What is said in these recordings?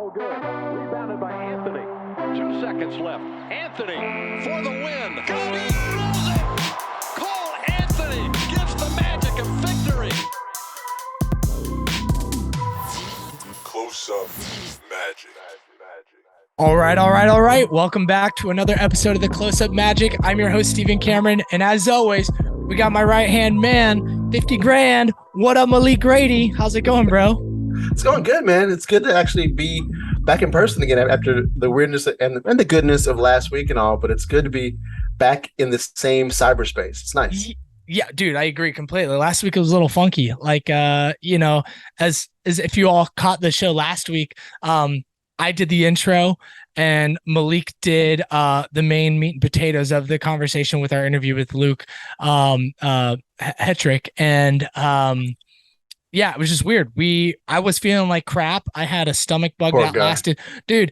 no good. Rebounded by Anthony. 2 seconds left. Anthony for the win. Cody rolls it. Cole Anthony gives the Magic a victory. Close Up Magic. All right. Welcome back to another episode of the Close Up Magic. I'm your host, Stephen Cameron. And as always, we got my right-hand man, 50 grand. What up, Malik Grady? How's it going, bro? It's going good, man. It's good to actually be back in person again after the weirdness and the goodness of last week and all, but it's good to be back in the same cyberspace. It's nice. Yeah, dude, I agree completely. Last week it was a little funky. Like, as if you all caught the show last week, I did the intro and Malik did the main meat and potatoes of the conversation with our interview with Luke Hetrick. And yeah, it was just weird. I was feeling like crap. I had a stomach bug lasted. Dude,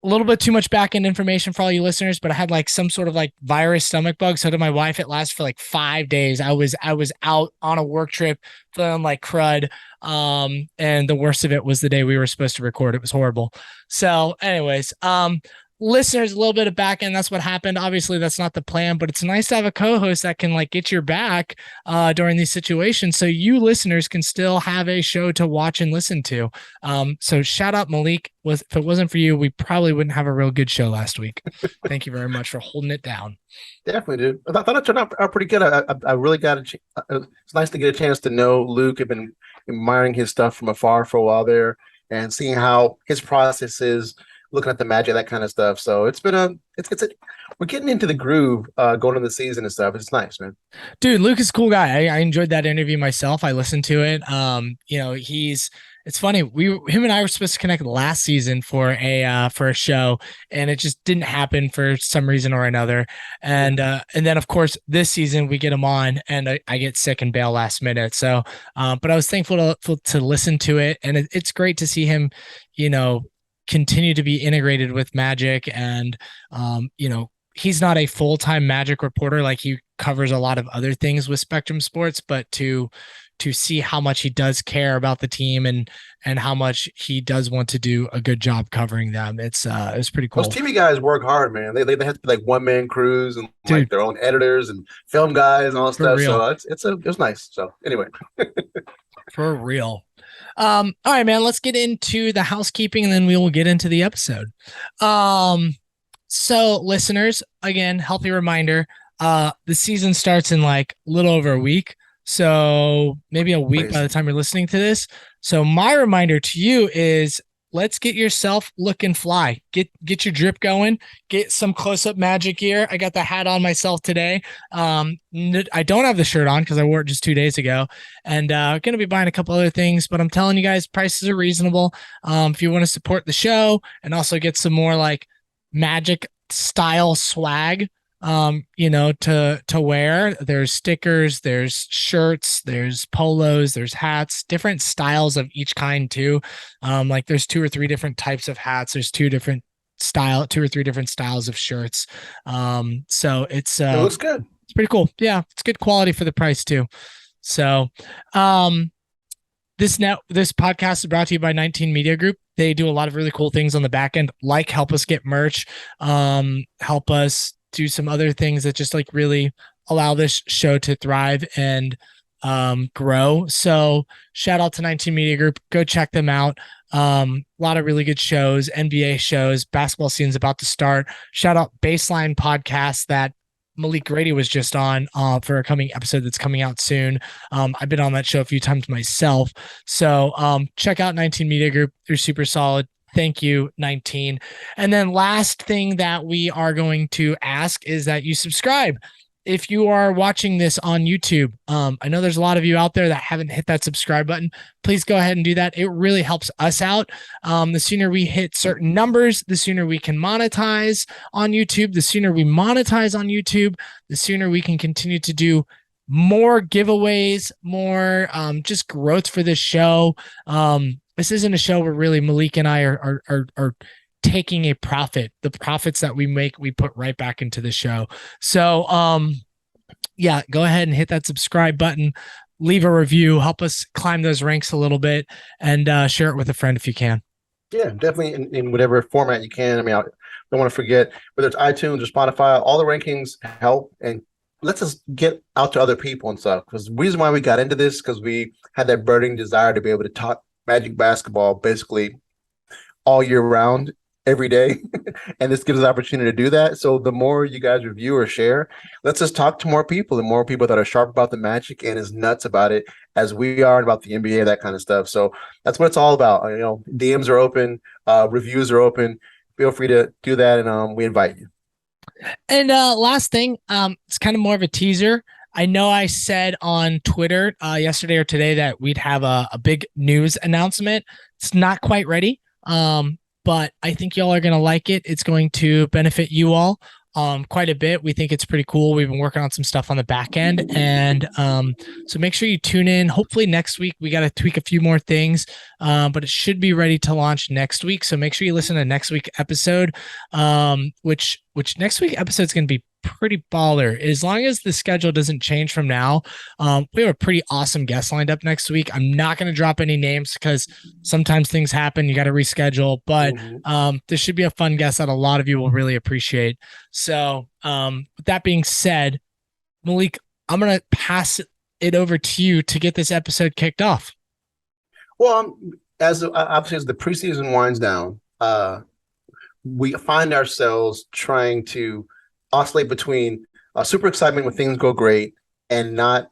a little bit too much back end information for all you listeners, but I had like some sort of like virus stomach bug. So did my wife. It lasted for like 5 days. I was out on a work trip feeling like crud. And the worst of it was the day we were supposed to record. It was horrible. So anyways, listeners, a little bit of back end. That's what happened. Obviously that's not the plan, but it's nice to have a co-host that can like get your back during these situations. So you listeners can still have a show to watch and listen to. So shout out Malik. If it wasn't for you, we probably wouldn't have a real good show last week. Thank you very much for holding it down. Definitely, dude. I thought it turned out pretty good. I really got it's nice to get a chance to know Luke. I've been admiring his stuff from afar for a while there and seeing how his process is, looking at the Magic, that kind of stuff. So it's been we're getting into the groove going into the season and stuff. It's nice, man. Dude, Luke is a cool guy. I enjoyed that interview myself. I listened to it. It's funny. Him and I were supposed to connect last season for a show, and it just didn't happen for some reason or another. And then of course this season we get him on, and I get sick and bail last minute. So, but I was thankful to listen to it, and it's great to see him, continue to be integrated with Magic. And he's not a full-time Magic reporter, like he covers a lot of other things with Spectrum Sports, but to see how much he does care about the team and how much he does want to do a good job covering them, it's pretty cool. Those TV guys work hard, man. They have to be like one-man crews and like their own editors and film guys and all that stuff. Real. So it was nice. So anyway. For real. All right, man, let's get into the housekeeping and then we will get into the episode. So listeners, again, healthy reminder, the season starts in like a little over a week. So maybe a week by the time you're listening to this. So my reminder to you is let's get yourself looking fly. Get your drip going. Get some close-up Magic gear. I got the hat on myself today. I don't have the shirt on because I wore it just 2 days ago. And I'm going to be buying a couple other things, but I'm telling you guys, prices are reasonable. If you want to support the show and also get some more like Magic style swag, to wear. There's stickers, there's shirts, there's polos, there's hats, different styles of each kind too. Like there's 2 or 3 different types of hats. There's 2 or 3 different styles of shirts. So it looks good. It's pretty cool. Yeah. It's good quality for the price too. So, this podcast is brought to you by 19 Media Group. They do a lot of really cool things on the back end, like help us get merch, help us do some other things that just like really allow this show to thrive and grow. So shout out to 19 Media Group. Go check them out. A lot of really good shows, NBA shows, basketball season's about to start. Shout out Baseline Podcast that Malik Grady was just on for a coming episode that's coming out soon. I've been on that show a few times myself. So check out 19 Media Group. They're super solid. Thank you, 19. And then last thing that we are going to ask is that you subscribe. If you are watching this on YouTube, I know there's a lot of you out there that haven't hit that subscribe button. Please go ahead and do that. It really helps us out. The sooner we hit certain numbers, the sooner we can monetize on YouTube. The sooner we monetize on YouTube, the sooner we can continue to do more giveaways, more just growth for this show. This isn't a show where really Malik and I are taking a profit. The profits that we make, we put right back into the show. So, yeah, go ahead and hit that subscribe button, leave a review, help us climb those ranks a little bit, and share it with a friend if you can. Yeah, definitely in whatever format you can. I mean, I don't want to forget whether it's iTunes or Spotify, all the rankings help and lets us get out to other people and stuff. Because the reason why we got into this because we had that burning desire to be able to talk Magic basketball basically all year round, every day. And this gives us the opportunity to do that. So the more you guys review or share, let's just talk to more people, the more people that are sharp about the Magic and as nuts about it as we are about the NBA, that kind of stuff. So that's what it's all about. DMs are open, reviews are open. Feel free to do that, and we invite you. And last thing, it's kind of more of a teaser. I know I said on Twitter yesterday or today that we'd have a big news announcement. It's not quite ready, but I think y'all are going to like it. It's going to benefit you all quite a bit. We think it's pretty cool. We've been working on some stuff on the back end. And so make sure you tune in. Hopefully next week, we got to tweak a few more things, but it should be ready to launch next week. So make sure you listen to next week episode, which next week episode is going to be pretty baller. As long as the schedule doesn't change from now, we have a pretty awesome guest lined up next week. I'm not going to drop any names because sometimes things happen. You got to reschedule, but this should be a fun guest that a lot of you will really appreciate. So with that being said, Malik, I'm going to pass it over to you to get this episode kicked off. Well, obviously as the preseason winds down, we find ourselves trying to oscillate between super excitement when things go great and not,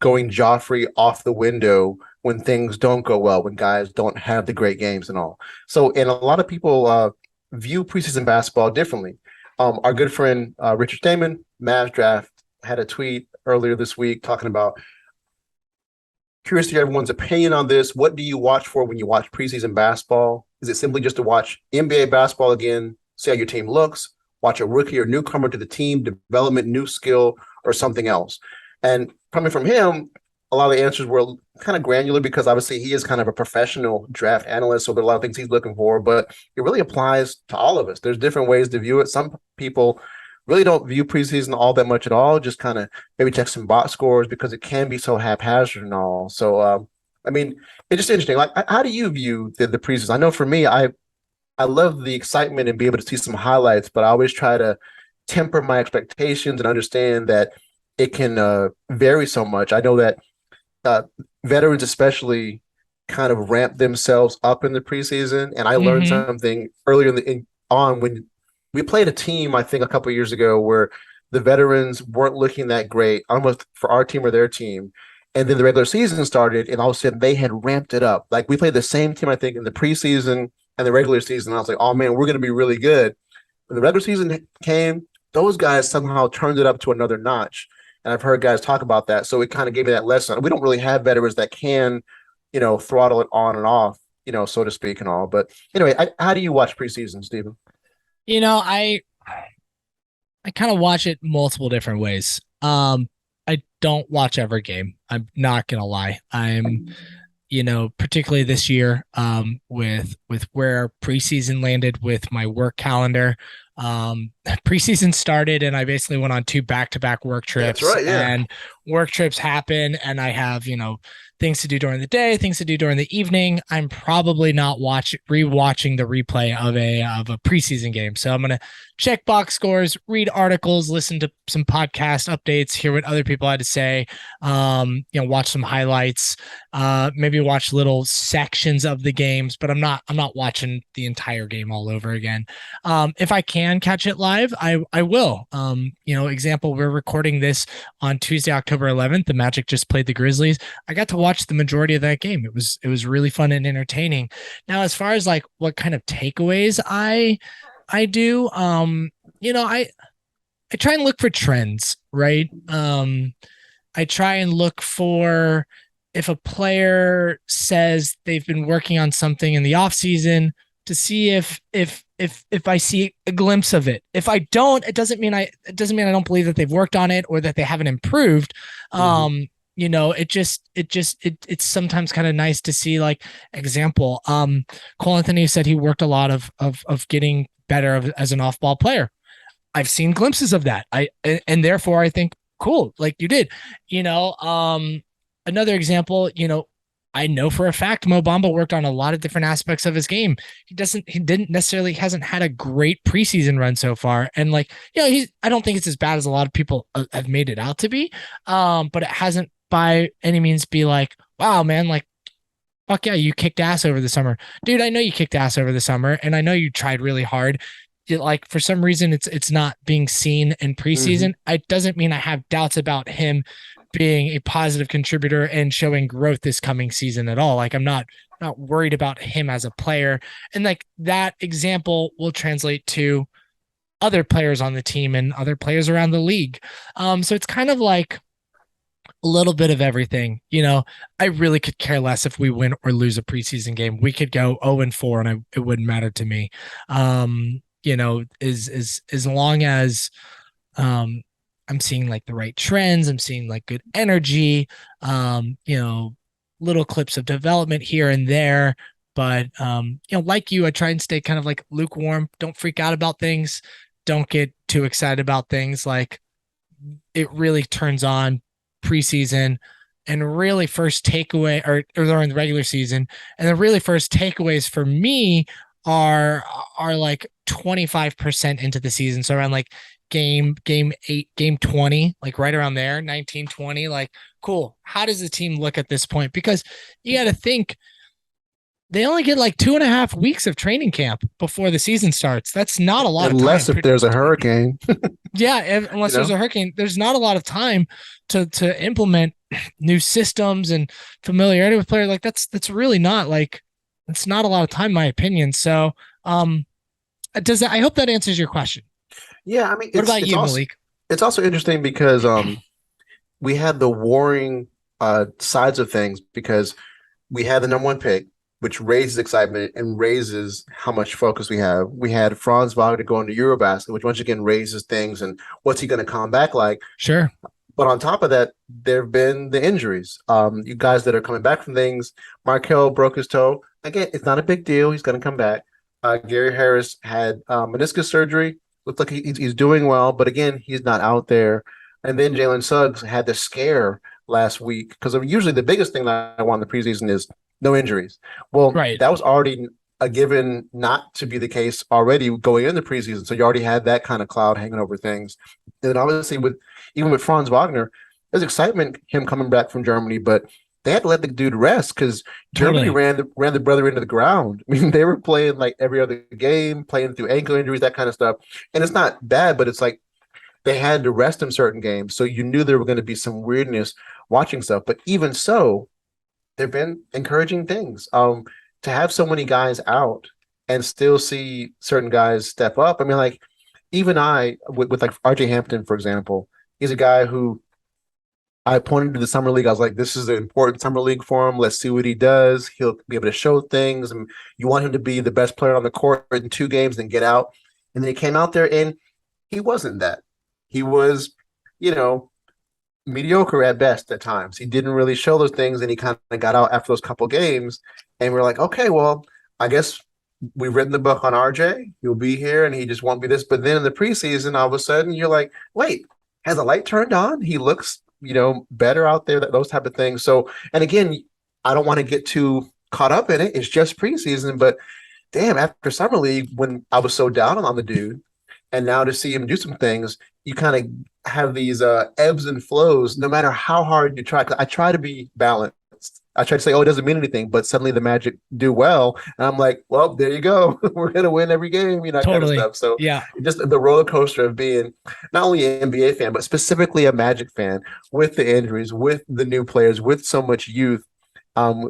going Joffrey off the window when things don't go well, when guys don't have the great games and all. So, and a lot of people view preseason basketball differently. Our good friend Richard Stamen, Mavs Draft, had a tweet earlier this week talking about, curious to hear everyone's opinion on this. What do you watch for when you watch preseason basketball? Is it simply just to watch NBA basketball again, see how your team looks, watch a rookie or newcomer to the team, development, new skill, or something else? And coming from him, a lot of the answers were kind of granular because obviously he is kind of a professional draft analyst, so there are a lot of things he's looking for, but it really applies to all of us. There's different ways to view it. Some people really don't view preseason all that much at all, just kind of maybe check some box scores because it can be so haphazard and all. So, I mean, it's just interesting. Like, how do you view the preseason? I know for me, I love the excitement and be able to see some highlights, but I always try to temper my expectations and understand that it can vary so much. I know that veterans especially kind of ramp themselves up in the preseason, and I learned something earlier on when we played a team, I think a couple of years ago, where the veterans weren't looking that great, almost for our team or their team. And then the regular season started, and all of a sudden they had ramped it up. Like we played the same team, I think, in the preseason and the regular season. I was like, oh man, we're going to be really good. When the regular season came, those guys somehow turned it up to another notch. And I've heard guys talk about that. So it kind of gave me that lesson. We don't really have veterans that can, throttle it on and off, so to speak and all. But anyway, how do you watch preseason, Stephen? I kind of watch it multiple different ways. I don't watch every game. I'm not gonna lie. I'm, particularly this year, with where preseason landed with my work calendar. Preseason started and I basically went on 2 back-to-back work trips. That's right, yeah. And work trips happen and I have, things to do during the day, things to do during the evening. I'm probably not rewatching the replay of a preseason game. So I'm going to check box scores, read articles, listen to some podcast updates, hear what other people had to say, watch some highlights, maybe watch little sections of the games, but I'm not watching the entire game all over again. If I can catch it live, I will. Example, we're recording this on Tuesday, October 11th. The Magic just played the Grizzlies. I got to watch the majority of that game. It was really fun and entertaining. Now, as far as like what kind of takeaways I do, I try and look for trends, right? I try and look for if a player says they've been working on something in the off season to see if I see a glimpse of it. If I don't, it doesn't mean I don't believe that they've worked on it or that they haven't improved. It's sometimes kind of nice to see, like, example, Cole Anthony said he worked a lot of getting better as an off-ball player. I've seen glimpses of that. And therefore I think, cool, like you did, another example, I know for a fact Mo Bamba worked on a lot of different aspects of his game. He hasn't had a great preseason run so far. And like, I don't think it's as bad as a lot of people have made it out to be. But it hasn't by any means be like, wow, man, like, fuck yeah, you kicked ass over the summer. Dude, I know you kicked ass over the summer and I know you tried really hard. Like for some reason it's not being seen in preseason. It doesn't mean I have doubts about him being a positive contributor and showing growth this coming season at all. Like I'm not worried about him as a player. And like that example will translate to other players on the team and other players around the league. So it's kind of like a little bit of everything. I really could care less if we win or lose a preseason game. We could go 0-4 and it wouldn't matter to me. As long as I'm seeing like the right trends, I'm seeing like good energy, little clips of development here and there. But like you, I try and stay kind of like lukewarm. Don't freak out about things. Don't get too excited about things. Like it really turns on preseason and really first takeaway or during the regular season. And the really first takeaways for me are like 25% into the season. So around like game 8, game 20, like right around there, 19, 20, like cool. How does the team look at this point? Because you got to think they only get like 2.5 weeks of training camp before the season starts. That's not a lot unless of time. If there's a hurricane. Unless there's a hurricane, there's not a lot of time to implement new systems and familiarity with players. Like that's really not like, it's not a lot of time, in my opinion. So, I hope that answers your question. Yeah. I mean, what about you, Malik? It's also interesting because, we had the warring, sides of things because we had the number 1 pick, which raises excitement and raises how much focus we have. We had Franz Wagner going to Eurobasket, which once again raises things and what's he going to come back like? Sure. But on top of that, there have been the injuries. You guys that are coming back from things, Markel broke his toe. Again, it's not a big deal. He's going to come back. Gary Harris had meniscus surgery. Looks like he's doing well, but again, he's not out there. And then Jalen Suggs had the scare last week because usually the biggest thing that I want in the preseason is no injuries. Well, that was already a given not to be the case already going into preseason. So you already had that kind of cloud hanging over things. And obviously even with Franz Wagner, there's excitement him coming back from Germany, but they had to let the dude rest because Germany ran the brother into the ground. I mean, they were playing like every other game, playing through ankle injuries, that kind of stuff. And it's not bad, but it's like they had to rest him certain games. So you knew there were going to be some weirdness watching stuff. But even so, there have been encouraging things. To have so many guys out and still see certain guys step up. I mean, like even with like RJ Hampton, for example, he's a guy who I pointed to the summer league. I was like, this is an important summer league for him. Let's see what he does. He'll be able to show things. And you want him to be the best player on the court in 2 games, then get out. And then he came out there and he wasn't that. He was, mediocre at best at times. He didn't really show those things, and he kind of got out after those couple games. And we're like, okay, well, I guess we've written the book on RJ. He'll be here, and he just won't be this. But then in the preseason, all of a sudden, you're like, wait, has the light turned on? He looks, better out there. Those type of things. So, and again, I don't want to get too caught up in it. It's just preseason, but damn, after summer league, when I was so down on the dude, and now to see him do some things, you kind of have these ebbs and flows, no matter how hard you try. 'Cause I try to be balanced. I try to say, it doesn't mean anything, but suddenly the Magic do well. And I'm like, well, there you go. We're going to win every game, totally. Kind of stuff. So yeah, just the roller coaster of being not only an NBA fan, but specifically a Magic fan with the injuries, with the new players, with so much youth.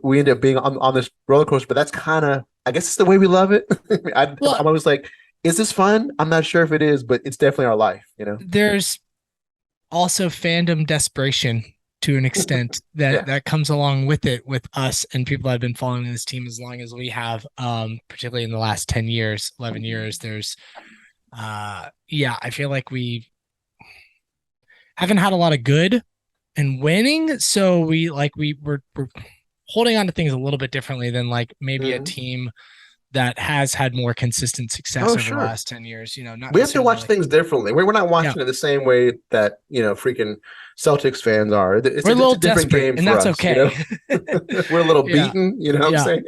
We end up being on this roller coaster, but that's kind of, I guess it's the way we love it. I'm always like, is this fun? I'm not sure if it is, but it's definitely our life, There's also fandom desperation to an extent that comes along with it, with us and people that have been following this team as long as we have, particularly in the last 10 years, 11 years. There's, I feel like we haven't had a lot of good and winning. So we're holding on to things a little bit differently than like maybe a team that has had more consistent success over the last 10 years. Not we have to watch things differently. We're not watching it the same way that freaking Celtics fans are. It's a little different game, and for that's us, okay. We're a little beaten. You know what I'm saying?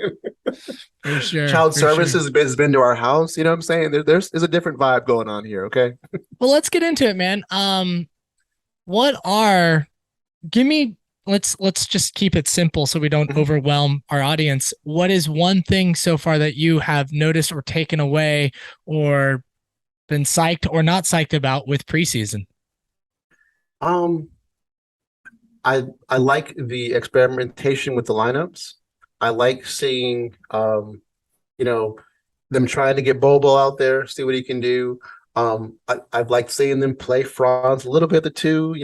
For sure. Child services has been to our house. You know what I'm saying? There's a different vibe going on here. Okay. Well, let's get into it, man. Let's just keep it simple so we don't overwhelm our audience. What is one thing so far that you have noticed or taken away or been psyched or not psyched about with preseason? I like the experimentation with the lineups. I like seeing them trying to get Bobo out there, see what he can do. I've liked seeing them play Franz a little bit the two,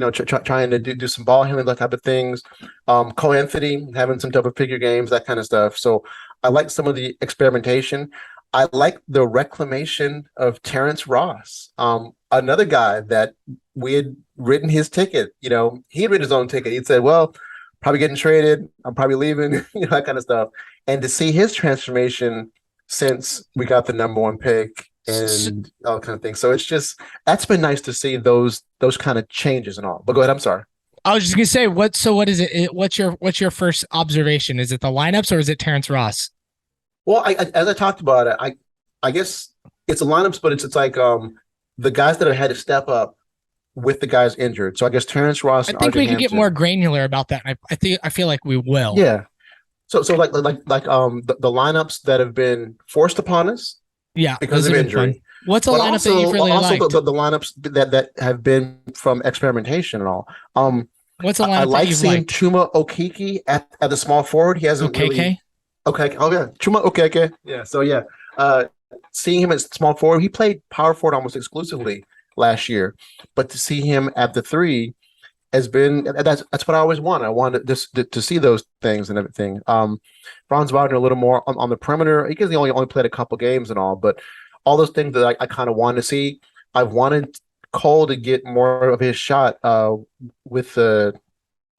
trying to do some ball handling, that type of things. Cole Anthony having some double figure games, that kind of stuff. So I like some of the experimentation. I like the reclamation of Terrence Ross, another guy that we had written his ticket. He had written his own ticket. He'd said, well, probably getting traded. I'm probably leaving, that kind of stuff. And to see his transformation since we got the number one pick and all kind of things. So that's been nice to see those kind of changes and all. But go ahead. I'm sorry. I was just gonna say, what is it? What's your first observation? Is it the lineups or is it Terrence Ross? Well, as I talked about it, I guess it's the lineups, but it's like the guys that have had to step up with the guys injured. So I guess Terrence Ross. I think we could get more granular about that. I feel like we will. Yeah. So like the lineups that have been forced upon us. Yeah, because of injury. Fun. What's a lineup that you've really liked? Also, the lineups that have been from experimentation and all. What's a lineup I like that you've seeing liked? Chuma Okeke at the small forward. He hasn't really. Okay. Oh yeah, Chuma Okeke. Yeah. So yeah, seeing him as small forward, he played power forward almost exclusively last year, but to see him at the three has been that's what I always want. I wanted just to see those things and everything. Franz Wagner a little more on the perimeter. He only played a couple games and all, but all those things that I kind of wanted to see. I wanted Cole to get more of his shot with the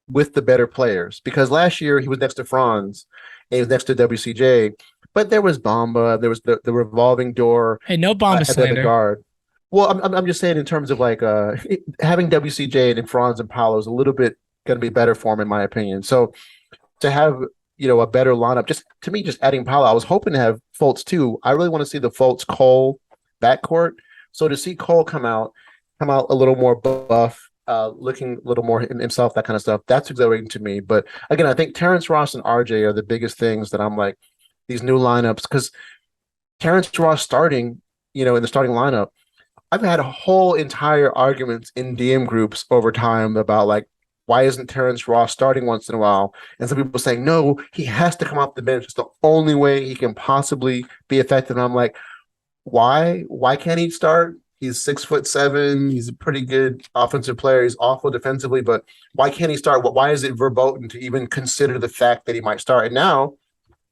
better players, because last year he was next to Franz and he was next to WCJ, but there was Bamba, there was the revolving door. Hey, no Bamba slander. Guard. Well, I'm just saying in terms of like having WCJ and Franz and Paolo is a little bit going to be better for him, in my opinion. So to have a better lineup, just adding Paolo, I was hoping to have Fultz too. I really want to see the Fultz Cole backcourt. So to see Cole come out a little more buff, looking a little more himself, that kind of stuff, that's exhilarating to me. But again, I think Terrence Ross and RJ are the biggest things that I'm like, these new lineups, because Terrence Ross starting, in the starting lineup, I've had a whole entire arguments in DM groups over time about like, why isn't Terrence Ross starting once in a while? And some people saying, no, he has to come off the bench. It's the only way he can possibly be effective. And I'm like, why? Why can't he start? He's 6'7". He's a pretty good offensive player. He's awful defensively, but why can't he start? Why is it verboten to even consider the fact that he might start? And now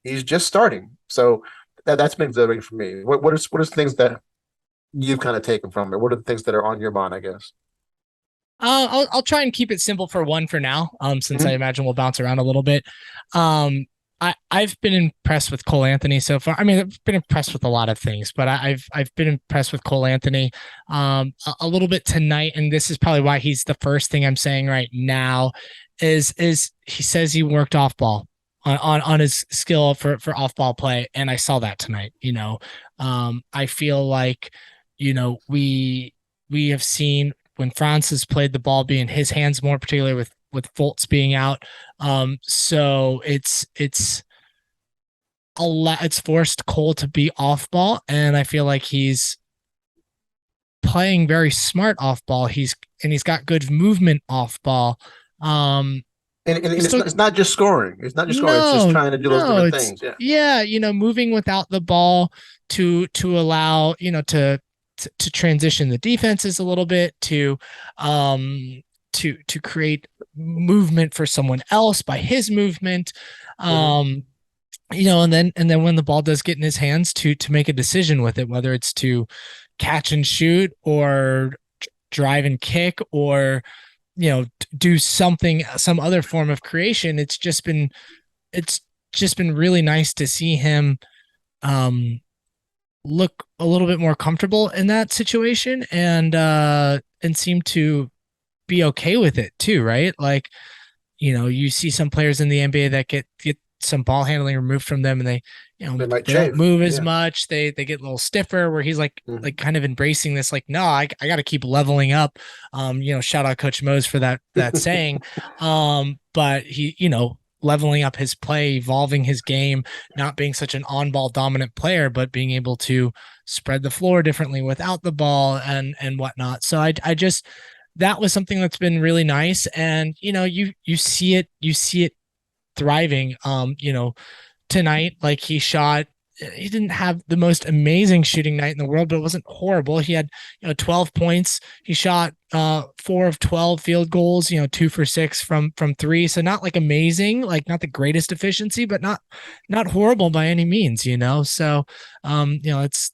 he's just starting. So that's been exhilarating for me. What are things that you've kind of taken from it? What are the things that are on your mind, I guess? I'll try and keep it simple for one for now. Since I imagine we'll bounce around a little bit. I've been impressed with Cole Anthony so far. I mean, I've been impressed with a lot of things, but I've been impressed with Cole Anthony a little bit tonight, and this is probably why he's the first thing I'm saying right now. Is he says he worked off ball on his skill for off ball play, and I saw that tonight. I feel like we have seen when Franz has played the ball be in his hands more, particularly with Fultz being out. So it's a lot. It's forced Cole to be off ball, and I feel like he's playing very smart off ball. He's got good movement off ball. And it's not just scoring. It's not just scoring. It's just trying to do those different things. Yeah. Moving without the ball to allow to transition the defenses a little bit, to create movement for someone else by his movement, and then when the ball does get in his hands, to make a decision with it, whether it's to catch and shoot or drive and kick or do some other form of creation. It's just been really nice to see him look a little bit more comfortable in that situation and seem to be okay with it too, right? Like, you see some players in the NBA that get some ball handling removed from them and they, They might they don't chafe. move as Yeah. much. They get a little stiffer where he's like, Mhm. like kind of embracing this, like, no, I got to keep leveling up. Shout out Coach Mose for that saying. But he, leveling up his play, evolving his game, not being such an on-ball dominant player, but being able to spread the floor differently without the ball and whatnot. So I just that was something that's been really nice. And you see it thriving. Tonight, like he didn't have the most amazing shooting night in the world, but it wasn't horrible. He had 12 points. He shot 4 of 12 field goals, 2 for 6 from 3. So not like amazing, like not the greatest efficiency, but not horrible by any means, So it's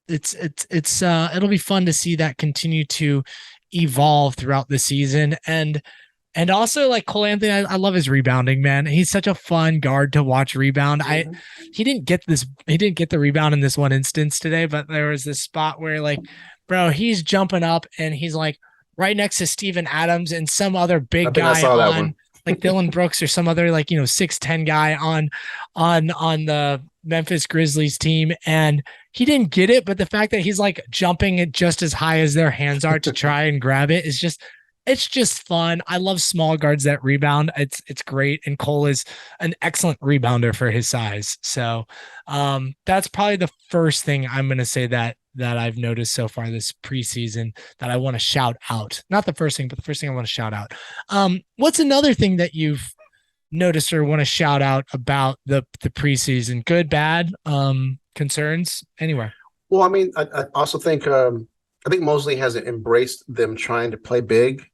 it'll be fun to see that continue to evolve throughout the season. And also like Cole Anthony, I love his rebounding, man. He's such a fun guard to watch rebound. He didn't get the rebound in this one instance today, but there was this spot where like, bro, he's jumping up and he's like right next to Steven Adams and some other big guy on like Dylan Brooks or some other like 6'10" guy on the Memphis Grizzlies team, and he didn't get it. But the fact that he's like jumping it just as high as their hands are to try and grab it is just. It's just fun. I love small guards that rebound. It's great. And Cole is an excellent rebounder for his size. So that's probably the first thing I'm going to say that I've noticed so far this preseason that I want to shout out. Not the first thing, but the first thing I want to shout out. What's another thing that you've noticed or want to shout out about the preseason? Good, bad, concerns, anywhere? Well, I mean, I also think I think Mosley has embraced them trying to play big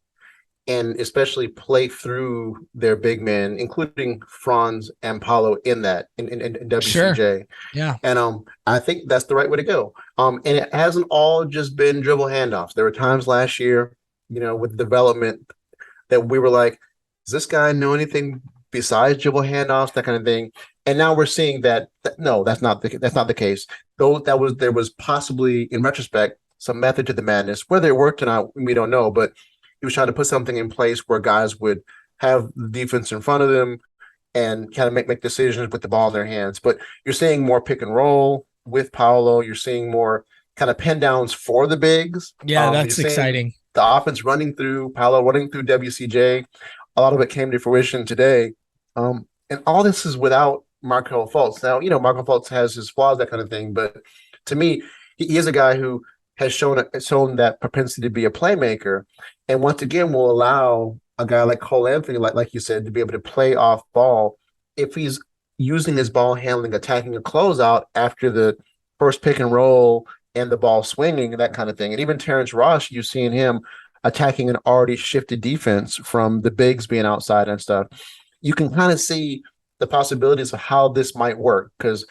and especially play through their big men, including Franz and Paulo in WCJ. Sure. Yeah. And I think that's the right way to go. And it hasn't all just been dribble handoffs. There were times last year, with development that we were like, does this guy know anything besides dribble handoffs, that kind of thing? And now we're seeing that no, that's not the case. Though there was possibly, in retrospect, some method to the madness. Whether it worked or not, we don't know, but he was trying to put something in place where guys would have the defense in front of them and kind of make decisions with the ball in their hands. But you're seeing more pick and roll with Paolo. You're seeing more kind of pin downs for the bigs. Yeah, that's exciting. The offense running through Paolo, running through WCJ. A lot of it came to fruition today. And all this is without Markelle Fultz. Now, Markelle Fultz has his flaws, that kind of thing. But to me, he is a guy who has shown that propensity to be a playmaker, and once again will allow a guy like Cole Anthony, like you said, to be able to play off ball if he's using his ball handling, attacking a closeout after the first pick and roll and the ball swinging, that kind of thing. And even Terrence Ross, you've seen him attacking an already shifted defense from the bigs being outside and stuff. You can kind of see the possibilities of how this might work, because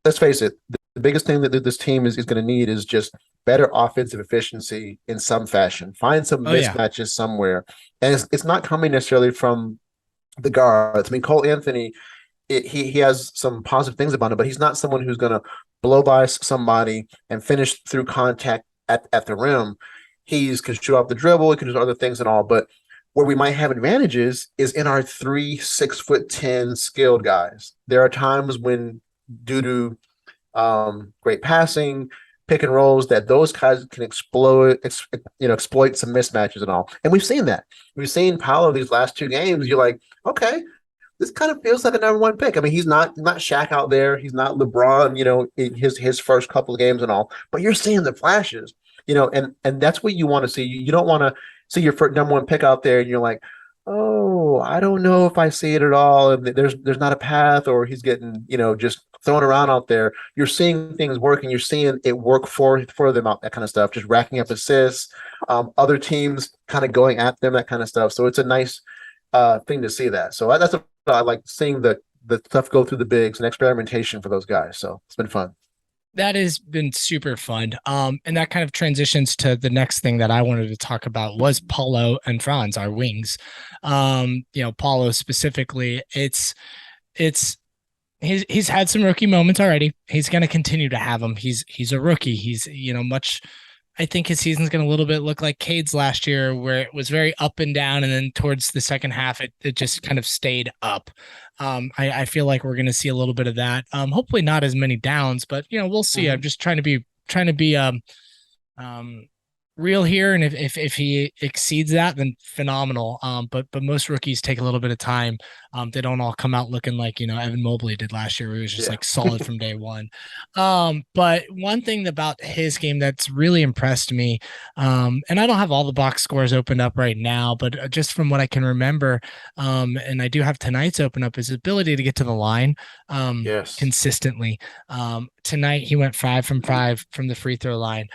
let's face it, the biggest thing that this team is going to need is just better offensive efficiency in some fashion. Find some mismatches somewhere. And it's not coming necessarily from the guards. I mean, Cole Anthony, he has some positive things about him, but he's not someone who's going to blow by somebody and finish through contact at the rim. He can shoot off the dribble. He can do other things and all. But where we might have advantages is in our 3 6'10" skilled guys. There are times when, due to great passing, pick and rolls, that those guys can exploit some mismatches and all. And we've seen that. We've seen Paolo these last 2 games. You're like, okay, this kind of feels like a number 1 pick. I mean, he's not Shaq out there. He's not LeBron, in his first couple of games and all. But you're seeing the flashes, and that's what you want to see. You don't want to see your first number 1 pick out there and you're like, oh, I don't know if I see it at all. And there's not a path, or he's getting, just thrown around out there. You're seeing things working. You're seeing it work for them out, that kind of stuff, just racking up assists, other teams kind of going at them, that kind of stuff. So it's a nice thing to see that. So that's what I like, seeing the stuff go through the bigs and experimentation for those guys. So it's been fun. That has been super fun. And that kind of transitions to the next thing that I wanted to talk about was Paulo and Franz, our wings. Paulo specifically, it's he's had some rookie moments already. He's going to continue to have them. He's a rookie. He's, much. I think his season's going to a little bit look like Cade's last year, where it was very up and down, and then towards the second half, it just kind of stayed up. I feel like we're going to see a little bit of that. Hopefully not as many downs, but we'll see. I'm just trying to be real here, and if he exceeds that, then phenomenal. But most rookies take a little bit of time. They don't all come out looking like Evan Mobley did last year, where he was just like solid from day one. But one thing about his game that's really impressed me, and I don't have all the box scores opened up right now, but just from what I can remember, and I do have tonight's open up, his ability to get to the line consistently. Tonight he went 5 from 5 from the free throw line.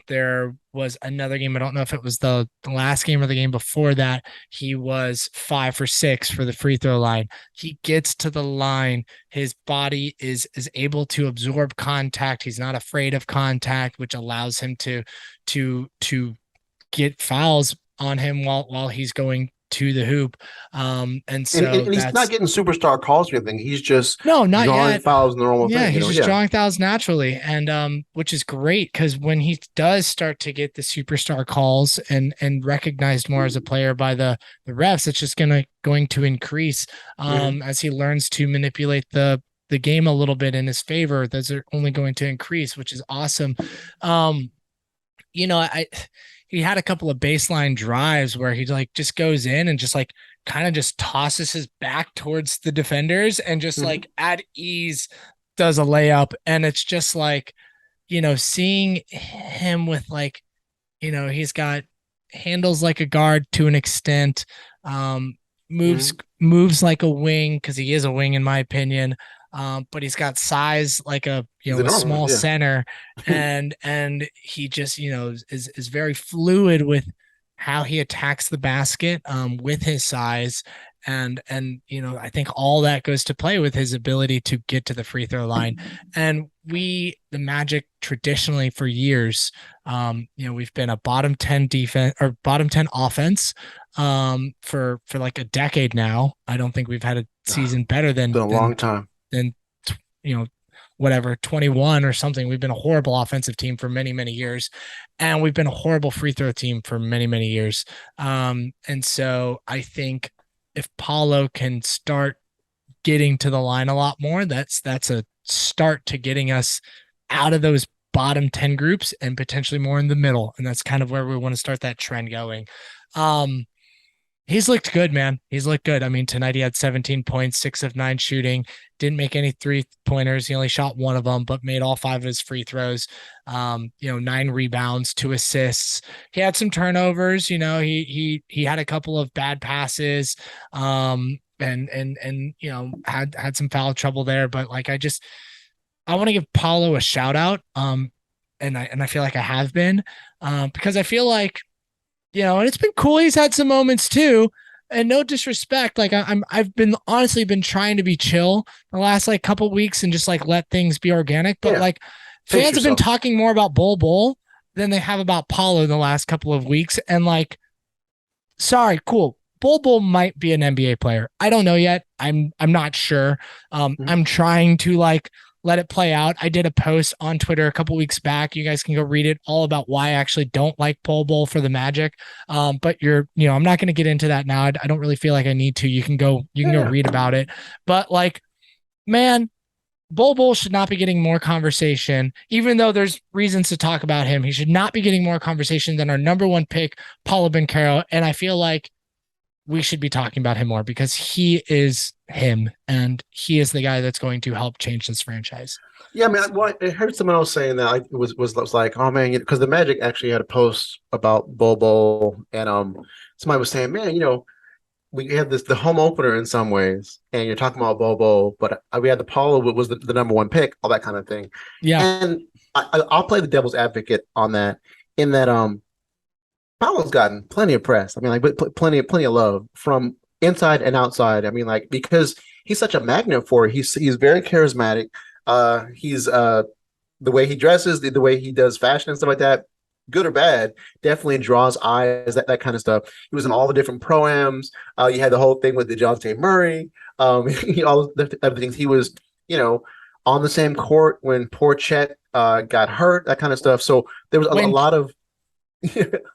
There was another game, I don't know if it was the last game or the game before that, he was 5 for 6 for the free throw line. He gets to the line, his body is able to absorb contact. He's not afraid of contact, which allows him to get fouls on him while he's going to the hoop. And he's not getting superstar calls or anything. He's just not drawing yet. fouls in the normal thing. He's just drawing fouls naturally, and which is great, because when he does start to get the superstar calls and recognized more as a player by the refs, it's just going to increase as he learns to manipulate the game a little bit in his favor. Those are only going to increase, which is awesome. He had a couple of baseline drives where he just goes in and just kind of just tosses his back towards the defenders and just at ease does a layup. And it's just seeing him with he's got handles like a guard to an extent, moves like a wing, because he is a wing in my opinion. But he's got size like a small center, and he just is very fluid with how he attacks the basket with his size, and I think all that goes to play with his ability to get to the free throw line. And the Magic traditionally for years, we've been a bottom 10 defense or bottom 10 offense for like a decade now. I don't think we've had a season better than a long time. Then 21 or something. We've been a horrible offensive team for many, many years, and we've been a horrible free throw team for many, many years. And so I think if Paulo can start getting to the line a lot more, that's a start to getting us out of those bottom 10 groups and potentially more in the middle. And that's kind of where we want to start that trend going. He's looked good, man. He's looked good. I mean, tonight he had 17 points, 6 of 9 shooting, didn't make any 3-pointers. He only shot 1 of them, but made all 5 of his free throws. 9 rebounds, 2 assists. He had some turnovers. He had a couple of bad passes, and had some foul trouble there. But I want to give Paulo a shout out. And I feel like I have been, because I feel like, and it's been cool. He's had some moments too, and no disrespect. I've been honestly trying to be chill the last couple weeks and just let things be organic. But fans have been talking more about Bol than they have about Paulo in the last couple of weeks. And sorry, cool. Bol might be an NBA player. I don't know yet. I'm not sure. I'm trying to let it play out. I did a post on Twitter a couple weeks back. You guys can go read it, all about why I actually don't like Bol for the Magic. But I'm not going to get into that now. I don't really feel like I need to. You can go read about it. But man, Bol should not be getting more conversation, even though there's reasons to talk about him. He should not be getting more conversation than our number 1 pick, Paulo Banchero. And I feel like we should be talking about him more, because he is him, and he is the guy that's going to help change this franchise. Yeah, I mean, I heard someone else saying that it was like, oh man, because the Magic actually had a post about Bol, and somebody was saying, man, we had the home opener in some ways, and you're talking about Bol, but we had the Paulo was the number 1 pick, all that kind of thing. Yeah, and I'll play the devil's advocate on that, in that Paulo's gotten plenty of press. I mean, plenty of love from inside and outside. I mean, because he's such a magnet for it. He's very charismatic. He's the way he dresses, the way he does fashion and stuff like that, good or bad, definitely draws eyes, that kind of stuff. He was in all the different pro-ams. You had the whole thing with the DeJounte Murray, all the other things. He was, on the same court when poor Chet got hurt, that kind of stuff. So there was a lot of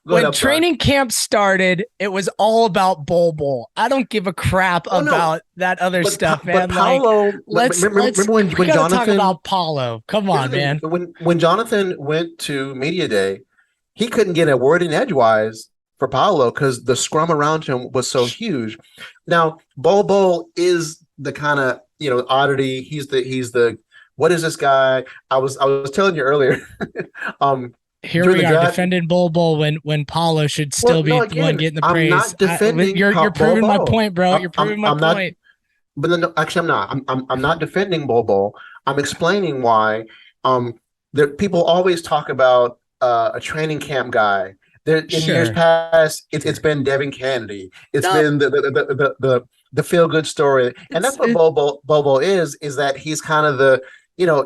when training camp started, it was all about Bol. I don't give a crap about that other stuff, man. But Paolo, remember when Jonathan talk about Paolo? Come on, man. When Jonathan went to media day, he couldn't get a word in edgewise for Paolo because the scrum around him was so huge. Now, Bol is the kind of oddity. He's the what is this guy? I was telling you earlier. Here we are defending Bol when Paolo should still be the one getting the praise. I'm not defending. You're proving my point, bro. You're proving my point. But then, actually, I'm not. I'm not defending Bol. I'm explaining why. People always talk about a training camp guy. In years past, it's been Devin Kennedy. It's been the feel good story, and that's what Bol is that he's kind of the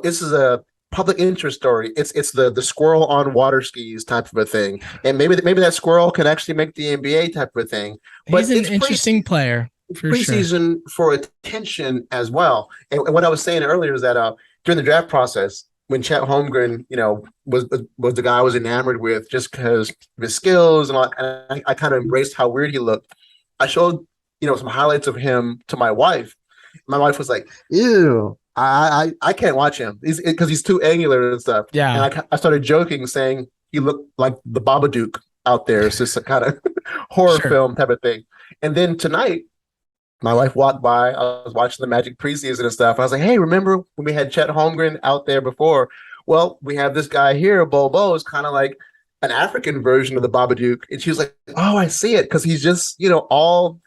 this is a public interest story. It's the squirrel on water skis type of a thing, and maybe that squirrel could actually make the NBA type of a thing. But he's an interesting player for preseason for attention as well. And what I was saying earlier is that during the draft process, when Chet Holmgren, was the guy I was enamored with just because of his skills and all, and I kind of embraced how weird he looked. I showed some highlights of him to my wife. My wife was like, "Ew, I can't watch him because he's too angular and stuff." Yeah, and I started joking, saying he looked like the Babadook out there. It's just a kind of horror film type of thing. And then tonight, my wife walked by. I was watching the Magic Preseason and stuff. I was like, "Hey, remember when we had Chet Holmgren out there before? Well, we have this guy here, Bol. Is kind of like an African version of the Babadook." And she was like, "Oh, I see it," because he's just all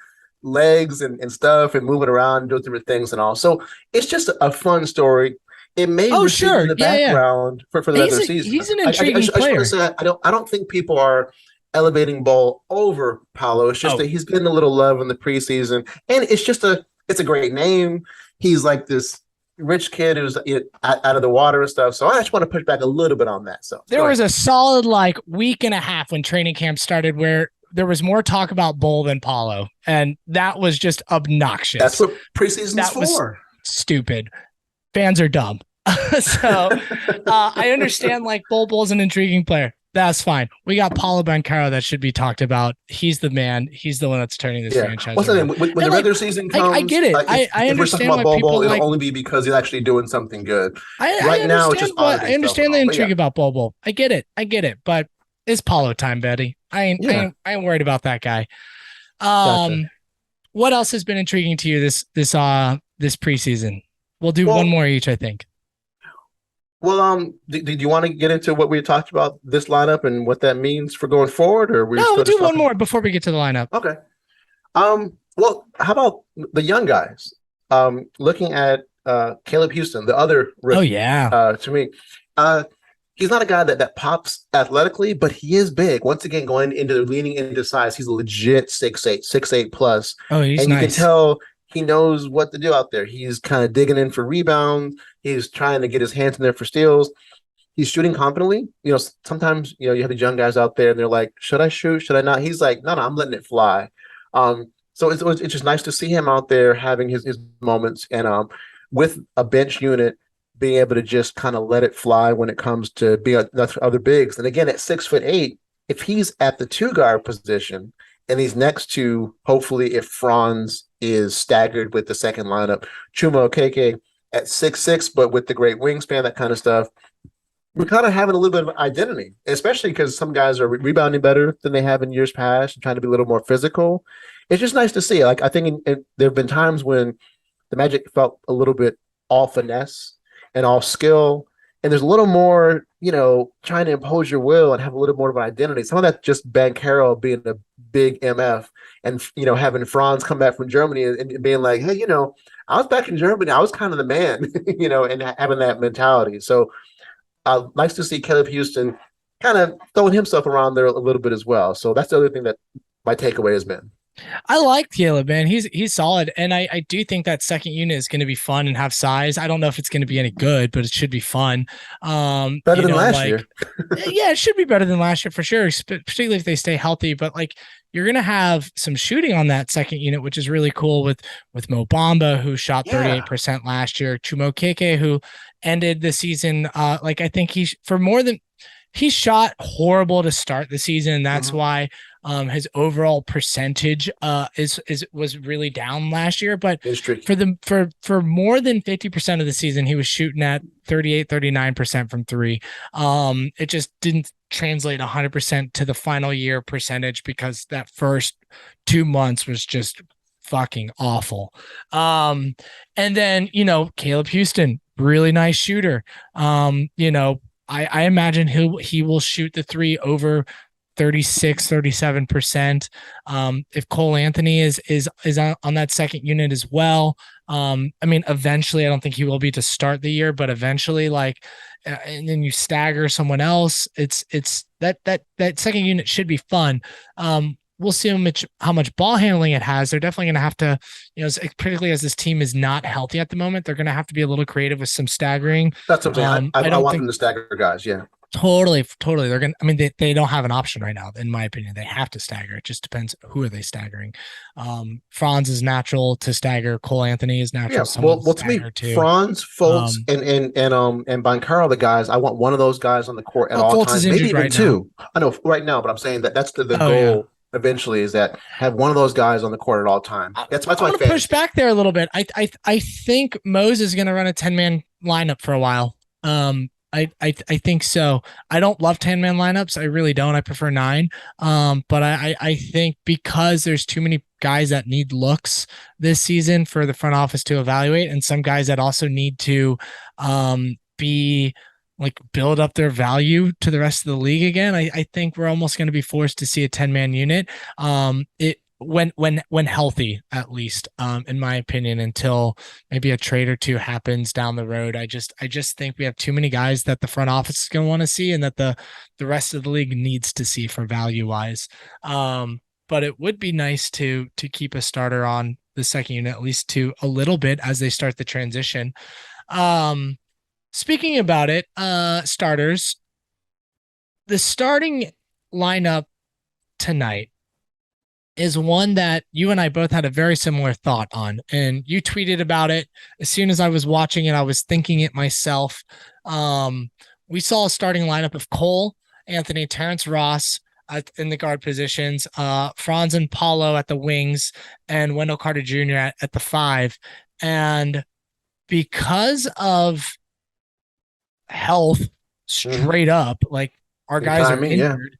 legs and stuff and moving around and doing different things and all. So it's just a fun story. It may in the background for the rest of the season. He's an intriguing player. I don't think people are elevating Bol over Paolo. It's just that he's getting a little love in the preseason, and it's a great name. He's like this rich kid who's out of the water and stuff. So I just want to push back a little bit on that. So there was a solid week and a half when training camp started where there was more talk about Bol than Paolo, and that was just obnoxious. That's what preseason's for. Was stupid. Fans are dumb. So I understand Bol's an intriguing player. That's fine. We got Paulo Banchero that should be talked about. He's the man. He's the one that's turning this franchise. What's the name? When the regular season comes, I get it. I understand why people it'll only be because he's actually doing something good. I now, it's just I understand the intrigue about Bol. I get it. But it's Paulo time, Betty. I ain't worried about that guy. Gotcha. What else has been intriguing to you this preseason? We'll do one more each, I think. Well, did you want to get into what we talked about this lineup and what that means for going forward, or we'll do one more before we get to the lineup? Okay. Well, how about the young guys? Looking at Caleb Houston, the other rookie. Oh yeah. To me, he's not a guy that pops athletically, but he is big. Once again, leaning into size, he's a legit 6'8" plus. Oh, he's and nice. You can tell he knows what to do out there. He's kind of digging in for rebounds. He's trying to get his hands in there for steals. He's shooting confidently. Sometimes you have these young guys out there and they're like, "Should I shoot? Should I not?" He's like, "No, I'm letting it fly." So it's just nice to see him out there having his moments and with a bench unit being able to just kind of let it fly when it comes to being other bigs. And again, at 6'8", if he's at the 2-guard position and he's next to, hopefully, if Franz is staggered with the second lineup, Chuma Okeke at 6'6", but with the great wingspan, that kind of stuff, we're kind of having a little bit of identity, especially because some guys are rebounding better than they have in years past and trying to be a little more physical. It's just nice to see. I think there have been times when the Magic felt a little bit all finesse and all skill, and there's a little more, trying to impose your will and have a little more of an identity. Some of that just Banchero being a big MF and, having Franz come back from Germany and being like, "Hey, I was back in Germany. I was kind of the man," and having that mentality. So nice to see Caleb Houston kind of throwing himself around there a little bit as well. So that's the other thing that my takeaway has been. I like Caleb, man. He's solid. And I do think that second unit is going to be fun and have size. I don't know if it's going to be any good, but it should be fun. Better than last year. Yeah, it should be better than last year for sure, particularly if they stay healthy. But you're going to have some shooting on that second unit, which is really cool with Mo Bamba, who shot 38% last year, Chumo Keke, who ended the season. I think he shot horrible to start the season. That's why his overall percentage was really down last year. But for more than 50% of the season, he was shooting at 39% from three. It just didn't translate 100% to the final year percentage because that first 2 months was just fucking awful. And then, Caleb Houston, really nice shooter. I imagine he will shoot the three over 37%. If Cole Anthony is on that second unit as well. Eventually I don't think he will be to start the year, but eventually and then you stagger someone else. It's that second unit should be fun. We'll see how much ball handling it has. They're definitely going to have to, particularly as this team is not healthy at the moment, they're going to have to be a little creative with some staggering. That's what I'm saying. I want them to stagger guys. Yeah. Totally. They're going to, they don't have an option right now, in my opinion. They have to stagger. It just depends who are they staggering. Franz is natural to stagger. Cole Anthony is natural. Yeah. Well, to me, too. Franz, Fultz, and Bankaro, the guys, I want one of those guys on the court at all Fultz times. Maybe even two. I know right now, but I'm saying that's the goal. Yeah. Eventually, is that have one of those guys on the court at all time. That's my fantasy. Push back there a little bit. I think Mose is going to run a 10-man lineup for a while. I think so. I don't love 10-man lineups. I really don't. I prefer 9. But I think because there's too many guys that need looks this season for the front office to evaluate, and some guys that also need to build up their value to the rest of the league again. I think we're almost going to be forced to see a 10-man unit. When healthy, at least, in my opinion, until maybe a trade or two happens down the road. I just think we have too many guys that the front office is going to want to see and that the rest of the league needs to see for value wise. But it would be nice to keep a starter on the second unit, at least to a little bit as they start the transition. Speaking about it, starters, the starting lineup tonight is one that you and I both had a very similar thought on, and you tweeted about it. As soon as I was watching it, I was thinking it myself. We saw a starting lineup of Cole Anthony, Terrence Ross in the guard positions, Franz and Paulo at the wings, and Wendell Carter Jr. at the 5. And because of health, straight up, our guys are injured.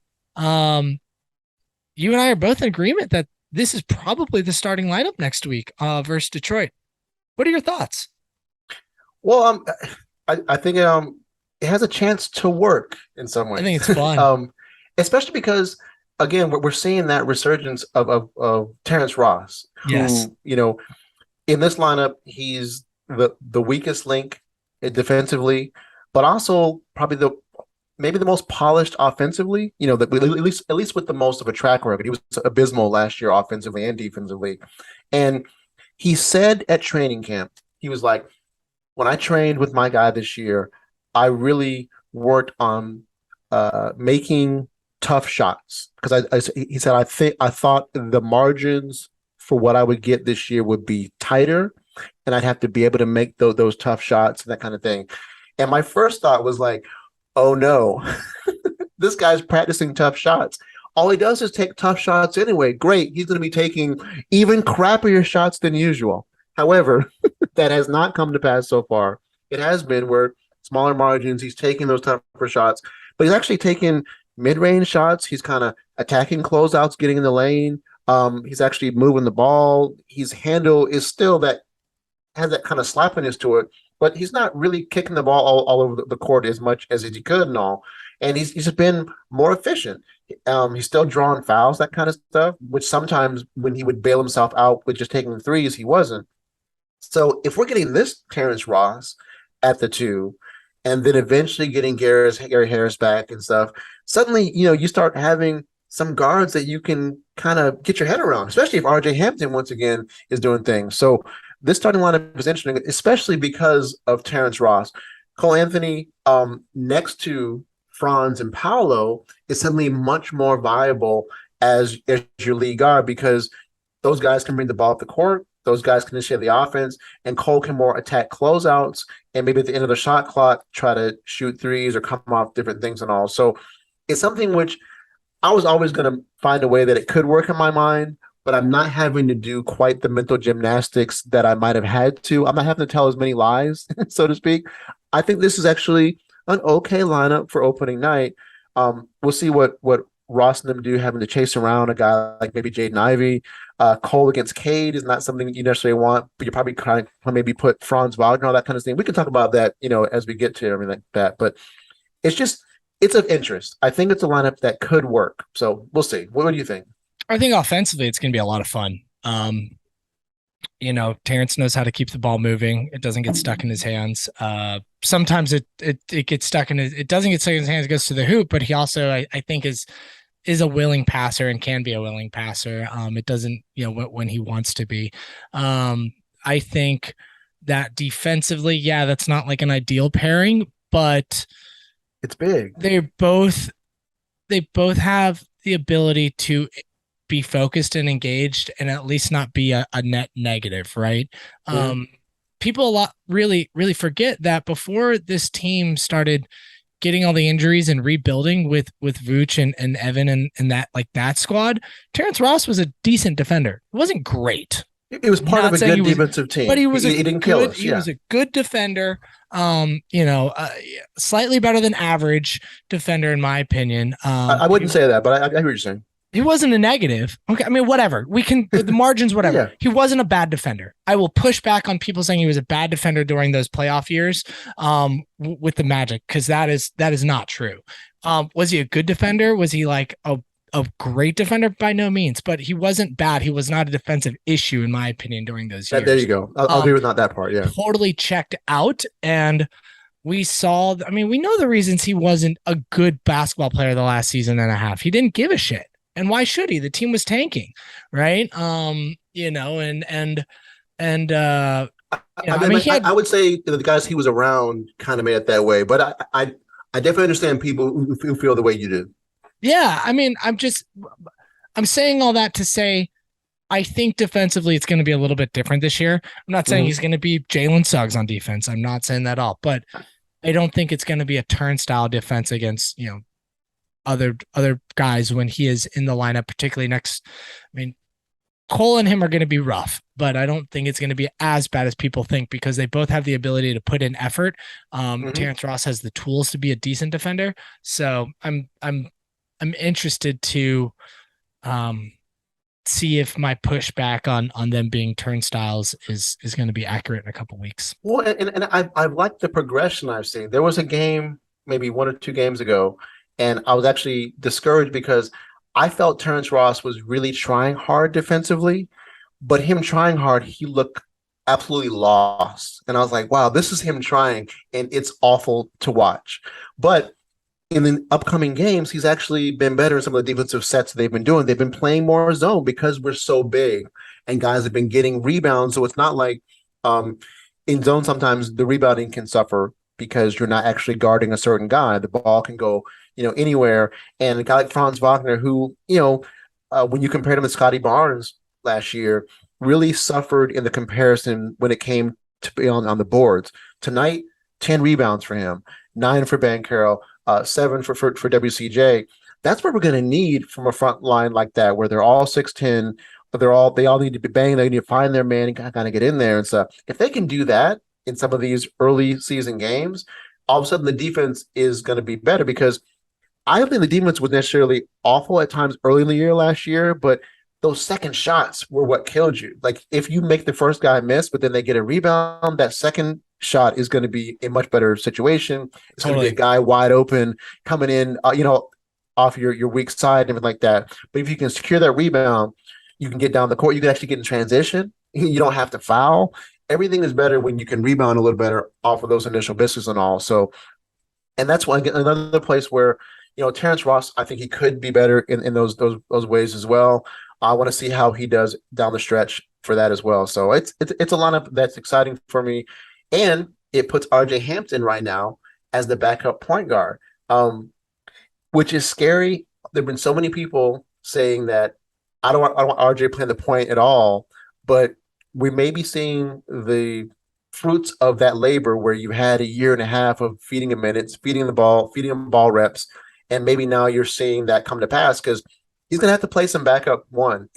You and I are both in agreement that this is probably the starting lineup next week versus Detroit. What are your thoughts? Well, I think it has a chance to work in some ways. I think it's fun. Especially because, again, we're seeing that resurgence of Terrence Ross, who, yes. In this lineup, he's the weakest link defensively, but also probably maybe the most polished offensively, at least with the most of a track record. He was abysmal last year offensively and defensively. And he said at training camp, he was like, when I trained with my guy this year, I really worked on making tough shots. Because he said, I thought the margins for what I would get this year would be tighter, and I'd have to be able to make those tough shots and that kind of thing. And my first thought was like, oh no, this guy's practicing tough shots. All he does is take tough shots anyway. Great. He's going to be taking even crappier shots than usual. However, that has not come to pass so far. It has been where smaller margins, he's taking those tougher shots, but he's actually taking mid-range shots. He's kind of attacking closeouts, getting in the lane. He's actually moving the ball. His handle is still has that kind of slappiness to it, but he's not really kicking the ball all over the court as much as he could and all. And he's just been more efficient. He's still drawing fouls, that kind of stuff, which sometimes when he would bail himself out with just taking threes, he wasn't. So if we're getting this Terrence Ross at the 2, and then eventually getting Gary Harris back and stuff, suddenly, you start having some guards that you can kind of get your head around, especially if RJ Hampton once again is doing things. So this starting lineup is interesting, especially because of Terrence Ross. Cole Anthony, next to Franz and Paolo, is suddenly much more viable as your lead guard, because those guys can bring the ball up the court. Those guys can initiate the offense, and Cole can more attack closeouts and maybe at the end of the shot clock try to shoot threes or come off different things and all. So it's something which I was always going to find a way that it could work in my mind, but I'm not having to do quite the mental gymnastics that I might have had to. I'm not having to tell as many lies, so to speak. I think this is actually an okay lineup for opening night. We'll see what Ross and them do, having to chase around a guy like maybe Jaden Ivey. Cole against Cade is not something that you necessarily want, but you probably kind of maybe put Franz Wagner, all that kind of thing. We can talk about that, as we get to everything like that. But it's of interest. I think it's a lineup that could work. So we'll see. What do you think? I think offensively, it's going to be a lot of fun. Terrence knows how to keep the ball moving. It doesn't get stuck in his hands. Sometimes it gets stuck it doesn't get stuck in his hands, it goes to the hoop, but he also, I think is a willing passer and can be a willing passer. It doesn't, when he wants to be. I think that defensively, that's not like an ideal pairing, but it's big. They both have the ability to be focused and engaged and at least not be a net negative, right? Mm-hmm. People a lot really forget that before this team started getting all the injuries and rebuilding with Vooch and Evan and that squad, Terrence Ross was a decent defender. It wasn't great. It was part of a good defensive team, but he was he didn't kill us. He was a good defender. Slightly better than average defender in my opinion. I wouldn't say that, but I hear what you're saying. He wasn't a negative. Okay, I mean, whatever. We can the margins, whatever. Yeah. He wasn't a bad defender. I will push back on people saying he was a bad defender during those playoff years with the Magic, because that is not true. Was he a good defender? Was he like a great defender? By no means, but he wasn't bad. He was not a defensive issue, in my opinion, during those years. There you go. I'll agree with not that part. Yeah, totally checked out. And we saw. I mean, we know the reasons he wasn't a good basketball player the last season and a half. He didn't give a shit. And why should he? The team was tanking, right? I would say the guys he was around kind of made it that way, but I definitely understand people who feel the way you do. Yeah, I mean, I'm saying all that to say, I think defensively it's going to be a little bit different this year. I'm not saying he's going to be Jalen Suggs on defense. I'm not saying that at all, but I don't think it's going to be a turnstile defense against, other guys when he is in the lineup, particularly next. I mean, Cole and him are going to be rough, but I don't think it's going to be as bad as people think, because they both have the ability to put in effort. Terrence Ross has the tools to be a decent defender. So I'm interested to see if my pushback on them being turnstiles is going to be accurate in a couple weeks. Well, and I've liked the progression I've seen. There was a game maybe 1 or 2 games ago, and I was actually discouraged because I felt Terrence Ross was really trying hard defensively, but him trying hard, he looked absolutely lost. And I was like, wow, this is him trying, and it's awful to watch. But in the upcoming games, he's actually been better in some of the defensive sets they've been doing. They've been playing more zone because we're so big, and guys have been getting rebounds. So it's not like in zone, sometimes the rebounding can suffer because you're not actually guarding a certain guy. The ball can go anywhere. And a guy like Franz Wagner, who, when you compared him to Scotty Barnes last year, really suffered in the comparison when it came to be on the boards. Tonight, 10 rebounds for him, 9 for Banchero, 7 for WCJ. That's what we're going to need from a front line like that, where they're all 6'10", but they all need to be banging. They need to find their man and kind of get in there and stuff. If they can do that in some of these early season games, all of a sudden the defense is going to be better, because I don't think the defense was necessarily awful at times early in the year last year, but those second shots were what killed you. Like, if you make the first guy miss, but then they get a rebound, that second shot is going to be a much better situation. It's going to be a guy wide open coming in, off your weak side and everything like that. But if you can secure that rebound, you can get down the court. You can actually get in transition. You don't have to foul. Everything is better when you can rebound a little better off of those initial misses and all. So, and that's another place where, Terrence Ross, I think he could be better in those ways as well. I want to see how he does down the stretch for that as well. So it's a lineup that's exciting for me, and it puts RJ Hampton right now as the backup point guard, which is scary. There've been so many people saying that I don't want RJ playing the point at all, but we may be seeing the fruits of that labor where you had a year and a half of feeding him minutes, feeding him ball reps, and maybe now you're seeing that come to pass because he's gonna have to play some backup one.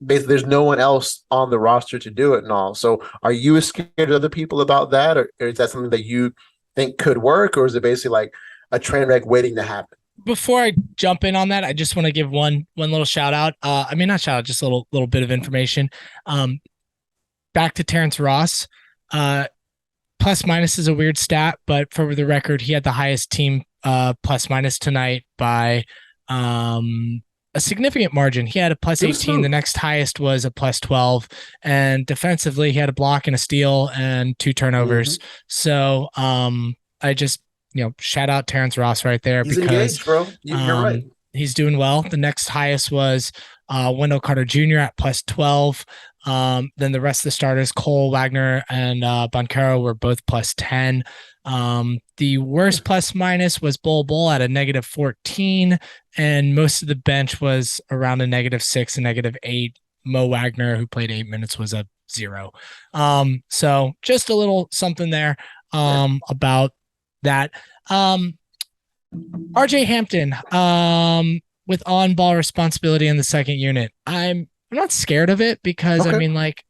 Basically there's no one else on the roster to do it and all. So are you scared of other people about that, or is that something that you think could work, or is it basically like a train wreck waiting to happen? Before I jump in on that, I just want to give one little shout out. I mean, not shout out, just a little bit of information. Back to Terrence Ross. Plus minus is a weird stat, but for the record, he had the highest team plus minus tonight by a significant margin. He had a plus 18. The next highest was a plus 12. And defensively, he had a block and a steal and 2 turnovers. Mm-hmm. So I just, shout out Terrence Ross right there. He's because engaged, bro. You're right. He's doing well. The next highest was Wendell Carter Jr. at plus 12. Then the rest of the starters, Cole, Wagner, and Banchero were both plus 10. The worst plus minus was Bull at a negative 14, and most of the bench was around a -6 and -8. Mo Wagner, who played 8 minutes, was a 0. So just a little something there about that. RJ Hampton, with on-ball responsibility in the second unit. I'm not scared of it because okay. I mean, like,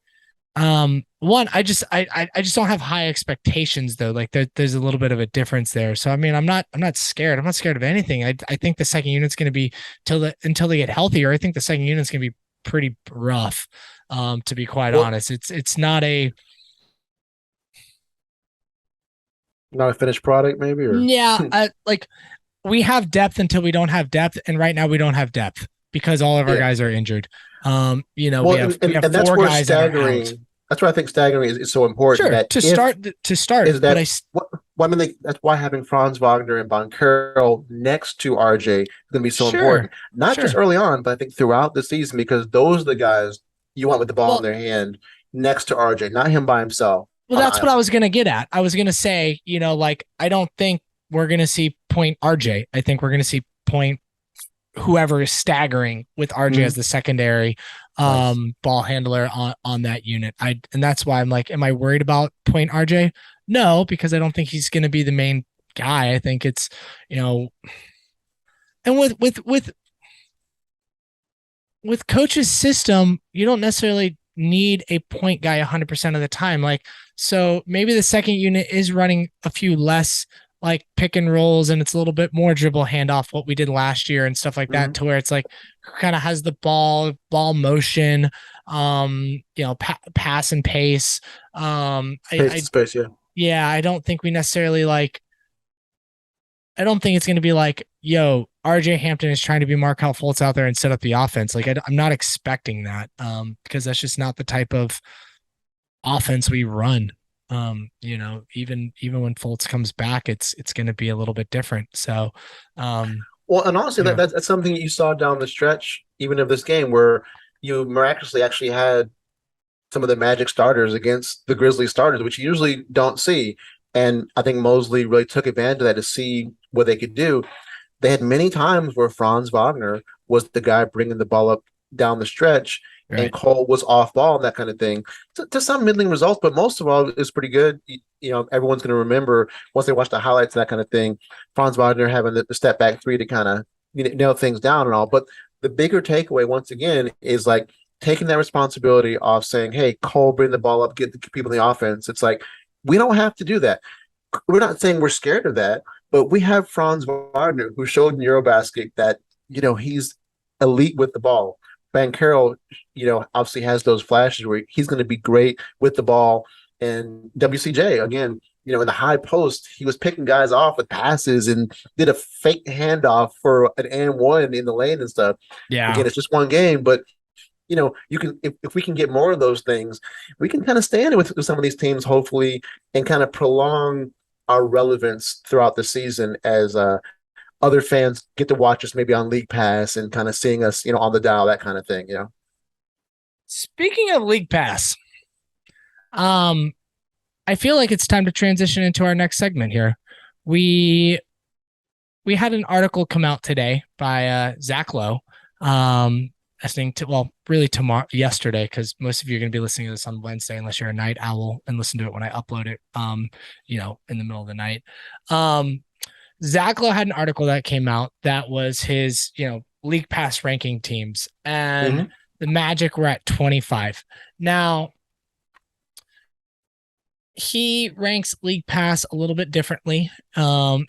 one, I just don't have high expectations though. Like there's a little bit of a difference there. So I mean, I'm not scared. I'm not scared of anything. I think the second unit's going to be until they get healthier. I think the second unit's going to be pretty rough. To be quite honest, it's not a finished product, maybe. Or yeah, like we have depth until we don't have depth, and right now we don't have depth because all of our guys are injured. We have that's 4 where guys staggering. that are out. That's why I think staggering is so important. Sure, that to start. Is that that's why having Franz Wagner and Banchero next to RJ is going to be so important. Not just early on, but I think throughout the season, because those are the guys you want with the ball in their hand next to RJ, not him by himself. Well, that's what I was going to get at. I was going to say, I don't think we're going to see point RJ. I think we're going to see point whoever is staggering with RJ as the secondary ball handler on that unit. And that's why I'm like, am I worried about point RJ? No, because I don't think he's going to be the main guy. I think it's, and with coach's system, you don't necessarily need a point guy 100% of the time. Like, so maybe the second unit is running a few less like pick and rolls, and it's a little bit more dribble handoff, what we did last year and stuff like that, to where it's like kind of has the ball motion, pass and pace. Space, yeah. Yeah, I don't think we necessarily I don't think it's going to be like, yo, RJ Hampton is trying to be Markelle Fultz out there and set up the offense. Like I'm not expecting that because that's just not the type of offense we run. Even when Fultz comes back, it's going to be a little bit different. So, and honestly, that's something you saw down the stretch, even of this game, where you miraculously actually had some of the Magic starters against the Grizzlies starters, which you usually don't see. And I think Mosley really took advantage of that to see what they could do. They had many times where Franz Wagner was the guy bringing the ball up down the stretch, right, and Cole was off ball and that kind of thing. To some middling results, but most of all, it's pretty good. Everyone's going to remember once they watch the highlights and that kind of thing, Franz Wagner having the step back 3 to kind of nail things down and all. But the bigger takeaway, once again, is like taking that responsibility of saying, hey, Cole, bring the ball up, get the people in the offense. It's like, we don't have to do that. We're not saying we're scared of that, but we have Franz Wagner, who showed in Eurobasket that, he's elite with the ball. Banchero, obviously has those flashes where he's going to be great with the ball. And WCJ, again, in the high post, he was picking guys off with passes and did a fake handoff for an and one in the lane and stuff. Yeah. Again, it's just one game, but you can, if we can get more of those things, we can kind of stand with some of these teams, hopefully, and kind of prolong our relevance throughout the season as other fans get to watch us maybe on League Pass and kind of seeing us, on the dial, that kind of thing, Speaking of League Pass, I feel like it's time to transition into our next segment here. We had an article come out today by Zach Lowe, Listening to, well, really yesterday, because most of you are going to be listening to this on Wednesday, unless you're a night owl and listen to it when I upload it, in the middle of the night. Zach Lowe had an article that came out that was his, league pass ranking teams, and the Magic were at 25. Now, he ranks League Pass a little bit differently.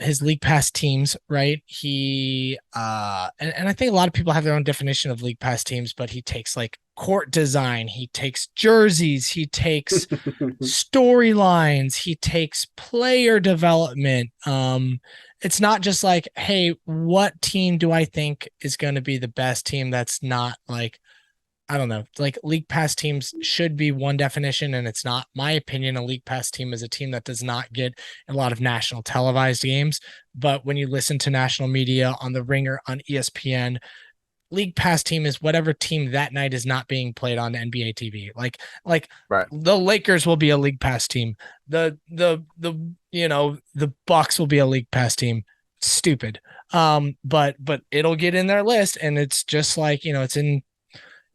His League Pass teams, right? He and I think a lot of people have their own definition of League Pass teams, but he takes like court design, he takes jerseys, he takes storylines, he takes player development. It's not just like, hey, what team do I think is going to be the best team that's not like, I don't know, like League Pass teams should be one definition, and it's not. My opinion, a League Pass team is a team that does not get a lot of national televised games. But when you listen to national media on The Ringer, on ESPN, League Pass team is whatever team that night is not being played on NBA TV. Like Right. The Lakers will be a League Pass team. The Bucks will be a League Pass team. Stupid. But it'll get in their list, and it's just like,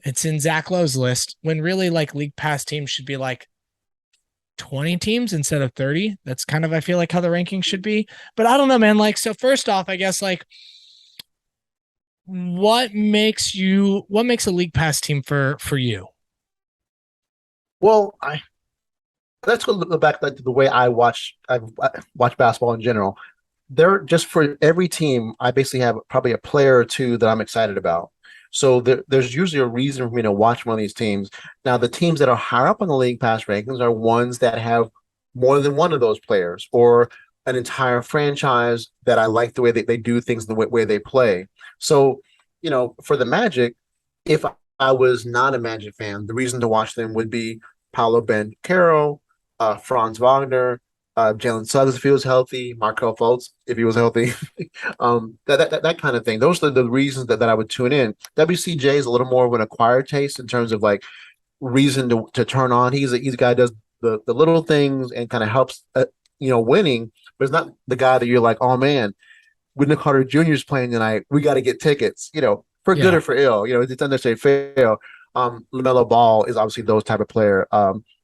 it's in Zach Lowe's list, when really like League Pass teams should be like 20 teams instead of 30. That's kind of, I feel like, how the rankings should be. But I don't know, man. Like, so first off, I guess, like, what makes a League Pass team for you? Well, let's go back to the way I watch basketball in general. There, just for every team, I basically have probably a player or two that I'm excited about. So there's usually a reason for me to watch one of these teams. Now, the teams that are higher up on the League Pass rankings are ones that have more than one of those players, or an entire franchise that I like the way they do things, the way they play. So, for the Magic, if I was not a Magic fan, the reason to watch them would be Paolo Banchero, Franz Wagner, Jalen Suggs if he was healthy, Markelle Fultz if he was healthy, that kind of thing. Those are the reasons that I would tune in. WCJ is a little more of an acquired taste in terms of like reason to turn on. He's a guy who does the little things and kind of helps winning, but it's not the guy that you're like, oh man, Wendell Carter Jr. is playing tonight, we got to get tickets, for good or for ill. It's unnecessarily fair. LaMelo Ball is obviously those type of player.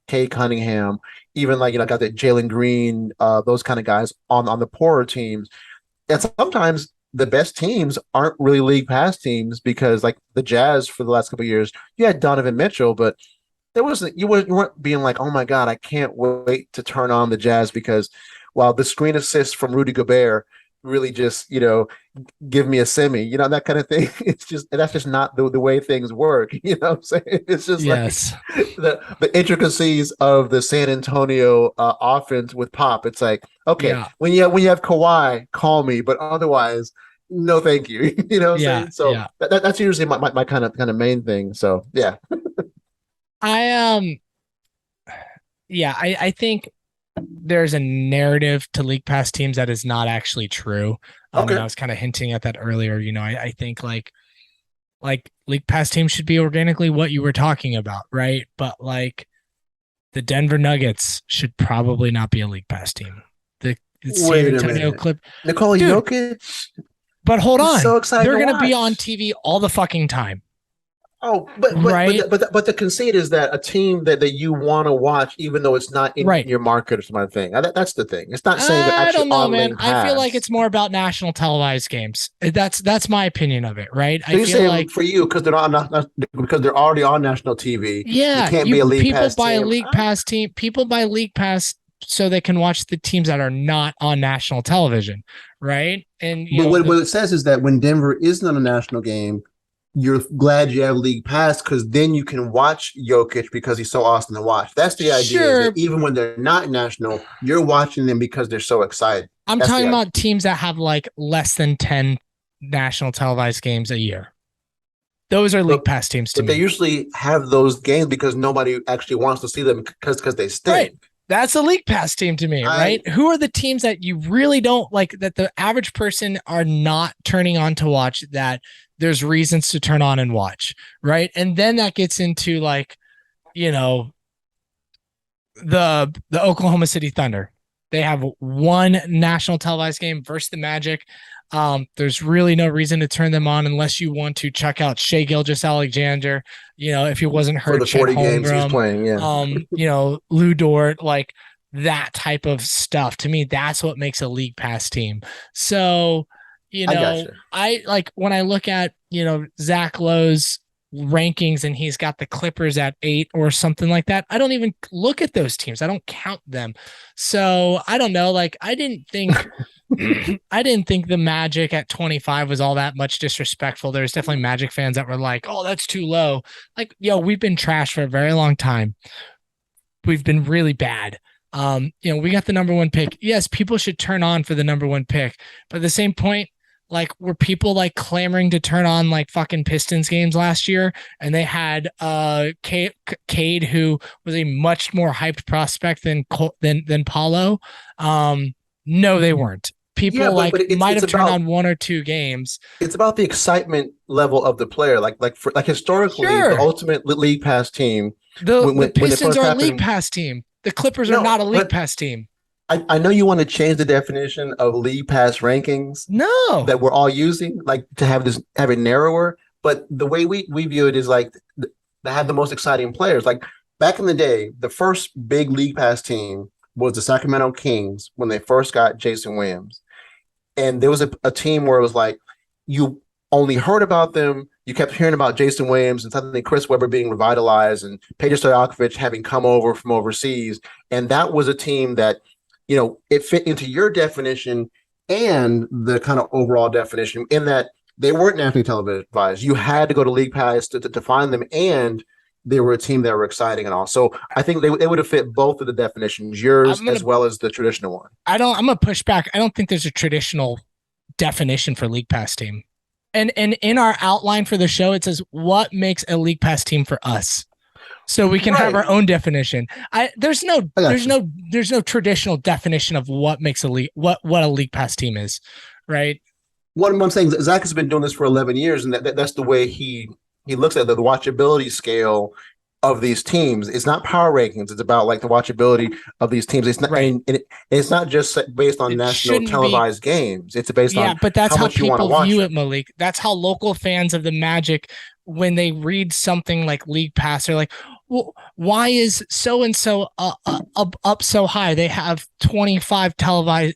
Cade Cunningham, even like, got that Jalen Green, those kind of guys on the poorer teams. And sometimes the best teams aren't really League Pass teams, because like the Jazz for the last couple of years, you had Donovan Mitchell, but you weren't being like, oh my God, I can't wait to turn on the Jazz, because while the screen assist from Rudy Gobert really just, give me a semi, that kind of thing. That's just not the way things work. What I'm saying? It's just yes. Like the intricacies of the San Antonio offense with Pop. It's like, okay, when you have Kawhi, call me, but otherwise, no, thank you. What I'm saying? So that's usually my kind of main thing. So yeah. I think there's a narrative to League Pass teams that is not actually true. Okay. And I was kind of hinting at that earlier. I think like League Pass teams should be organically what you were talking about, right? But like the Denver Nuggets should probably not be a League Pass team. The San Antonio Clip, Nikola Jokic. But hold on, so excited they're going to be on TV all the fucking time. Oh, but the conceit is that a team that you want to watch, even though it's not in your market or something. That's the thing. It's not saying that actually. I don't know, man. I feel like it's more about national televised games. That's my opinion of it, right? So I feel like for you, because they're already on national TV. Yeah, it can't be a League Pass buy team. A League Pass team. People buy League Pass so they can watch the teams that are not on national television, right? And what it says is that when Denver isn't on a national game, you're glad you have League Pass, because then you can watch Jokic because he's so awesome to watch. That's the idea. Sure. That even when they're not national, you're watching them because they're so excited. I'm talking about teams that have like less than 10 national televised games a year. Those are League Pass teams to me. But they usually have those games because nobody actually wants to see them because they stink. Right. That's a League Pass team to me, right? Who are the teams that you really don't like, that the average person are not turning on to watch, that there's reasons to turn on and watch, right? And then that gets into like, the Oklahoma City Thunder. They have one national televised game versus the Magic. There's really no reason to turn them on unless you want to check out Shai Gilgeous-Alexander. If he wasn't hurt, for the Chet 40 games he's Holmgren, playing. Yeah. Lou Dort, like that type of stuff. To me, that's what makes a league pass team. So, I gotcha. I like when I look at, Zach Lowe's rankings and he's got the Clippers at 8 or something like that. I don't even look at those teams. I don't count them. So I don't know. Like I didn't think the Magic at 25 was all that much disrespectful. There's definitely Magic fans that were like, oh, that's too low. Like, we've been trash for a very long time. We've been really bad. We got the number 1 pick. Yes, people should turn on for the number 1 pick. But at the same point, like, were people like clamoring to turn on like fucking Pistons games last year? And they had Cade, who was a much more hyped prospect than Paulo. No, they weren't. People but might have turned on 1 or 2 games. It's about the excitement level of the player. Like historically, the ultimate league pass team. The Pistons are a league pass team. The Clippers are not a league pass team. I know you want to change the definition of league pass rankings. No, that we're all using, like to have it narrower. But the way we view it is like they have the most exciting players. Like back in the day, the first big league pass team was the Sacramento Kings when they first got Jason Williams. And there was a team where it was like you only heard about them. You kept hearing about Jason Williams and suddenly Chris Webber being revitalized and Peja Stojakovic having come over from overseas. And that was a team that, it fit into your definition and the kind of overall definition in that they weren't nationally televised. You had to go to League Pass to find them, and they were a team that were exciting and all. So I think they would have fit both of the definitions, yours as well as the traditional one. I'm going to push back. I don't think there's a traditional definition for League Pass team. And in our outline for the show, it says what makes a League Pass team for us. So we can have our own definition. There's no traditional definition of what makes a league, what a league pass team is, right? What I'm saying is Zach has been doing this for 11 years, and that's the way he looks at the watchability scale of these teams. It's not power rankings. It's about like the watchability of these teams. It's not, it's not just based on national televised games. It's based on but that's how people view it, Malik. That's how local fans of the Magic, when they read something like League Pass, they're like, well, why is so-and-so up so high? They have 25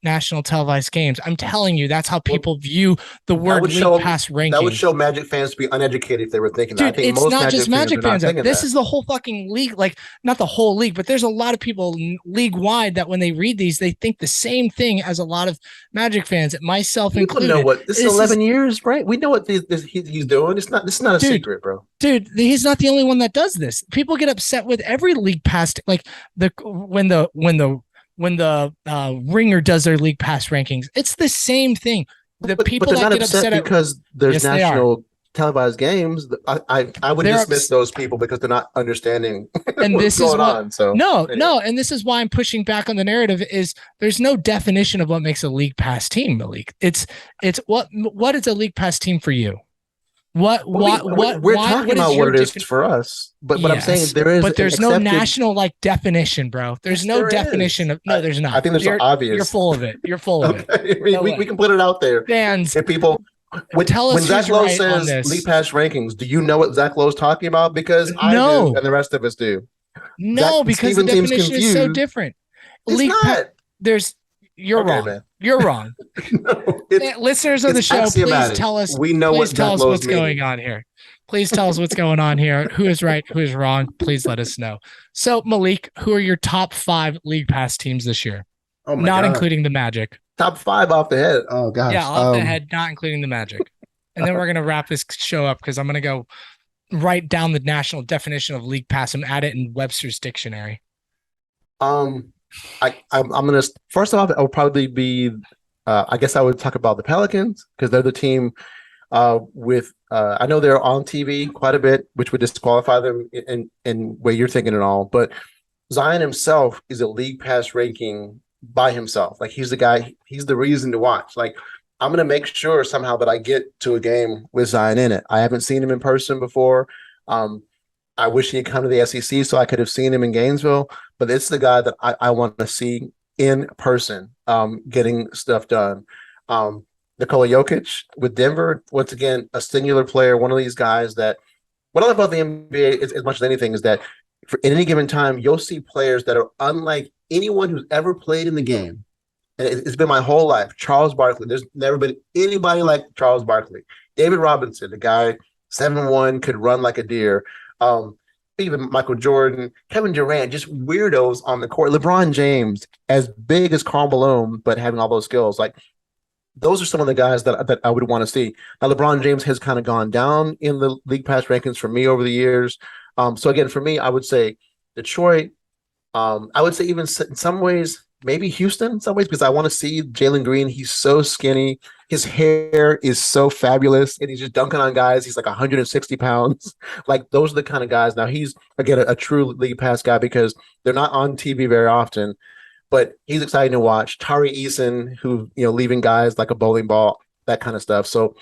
national televised games. I'm telling you, that's how people view the word League Pass ranking. That would show Magic fans to be uneducated if they were thinking that. Dude, I think it's not just Magic fans. This is the whole fucking league. Like, not the whole league, but there's a lot of people league-wide that when they read these, they think the same thing as a lot of Magic fans, myself included. You know what? This is 11 years, right? We know what he's doing. This is not a secret, bro. Dude, he's not the only one that does this. People get upset with every league pass, like when the Ringer does their league pass rankings. It's the same thing. People that get upset because there's national televised games. I would dismiss those people because they're not understanding and what's going on. So no, and this is why I'm pushing back on the narrative. Is there's no definition of what makes a league pass team, Malik. It's what is a league pass team for you? We're talking about what it is for us, but I'm saying there's no national definition, bro. There's no definition of there's not. I think there's obvious. You're full of it. You're full of it. I mean, we can put it out there, fans. And people, when Zach Lowe says League Pass rankings, do you know what Zach Lowe's talking about? Because I do, and the rest of us do. No, because the definition is so different. You're wrong. Man. You're wrong. Listeners of the show, please tell us. What's going on here. Please tell us what's going on here. Who is right? Who is wrong? Please let us know. So, Malik, who are your top 5 League Pass teams this year? Oh my not God. Including the Magic. Top 5 off the head. Oh gosh. Yeah, off the head, not including the Magic. And then we're gonna wrap this show up because I'm gonna go write down the national definition of League Pass and add it in Webster's dictionary. I'm gonna first off, I would probably be I guess I would talk about the Pelicans because they're the team with I know they're on TV quite a bit, which would disqualify them in way you're thinking and all. But Zion himself is a League Pass ranking by himself. Like he's the guy, he's the reason to watch. Like I'm gonna make sure somehow that I get to a game with Zion in it. I haven't seen him in person before. I wish he had come to the SEC so I could have seen him in Gainesville, but it's the guy that I want to see in person, getting stuff done. Nikola Jokic with Denver, once again, a singular player, one of these guys that what I love about the NBA is, as much as anything is that for at any given time, you'll see players that are unlike anyone who's ever played in the game. And it's been my whole life. Charles Barkley. There's never been anybody like Charles Barkley. David Robinson, the guy 7'1", could run like a deer. Even Michael Jordan, Kevin Durant, just weirdos on the court. LeBron James, as big as Karl Malone, but having all those skills. Like those are some of the guys that I would want to see. Now, LeBron James has kind of gone down in the league pass rankings for me over the years. So again, for me, I would say Detroit. I would say even in some ways, maybe Houston in some ways, because I want to see Jalen Green. He's so skinny. His hair is so fabulous, and he's just dunking on guys. He's like 160 pounds. Like, those are the kind of guys. Now, he's, again, a true league pass guy because they're not on TV very often, but he's exciting to watch. Tari Eason, who, leaving guys like a bowling ball, that kind of stuff. So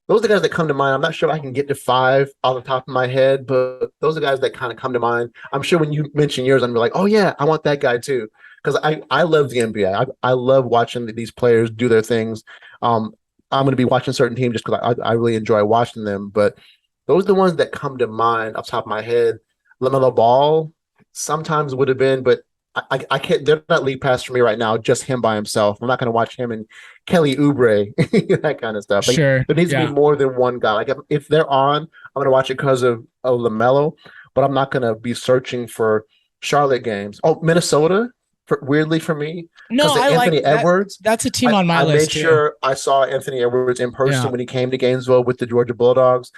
those are the guys that come to mind. I'm not sure if I can get to 5 off the top of my head, but those are the guys that kind of come to mind. I'm sure when you mention yours, I'm like, oh, yeah, I want that guy too. Because I love the NBA. I love watching these players do their things. I'm going to be watching certain teams just because I really enjoy watching them. But those are the ones that come to mind off the top of my head. LaMelo Ball sometimes would have been, but I can't. They're not league pass for me right now. Just him by himself. I'm not going to watch him and Kelly Oubre, that kind of stuff. Like, Sure. There needs to be more than one guy. Like if they're on, I'm going to watch it because of LaMelo, but I'm not going to be searching for Charlotte games. Oh, Minnesota. Weirdly for me, no, I Anthony like Edwards. That's a team on my list. I made sure I saw Anthony Edwards in person when he came to Gainesville with the Georgia Bulldogs,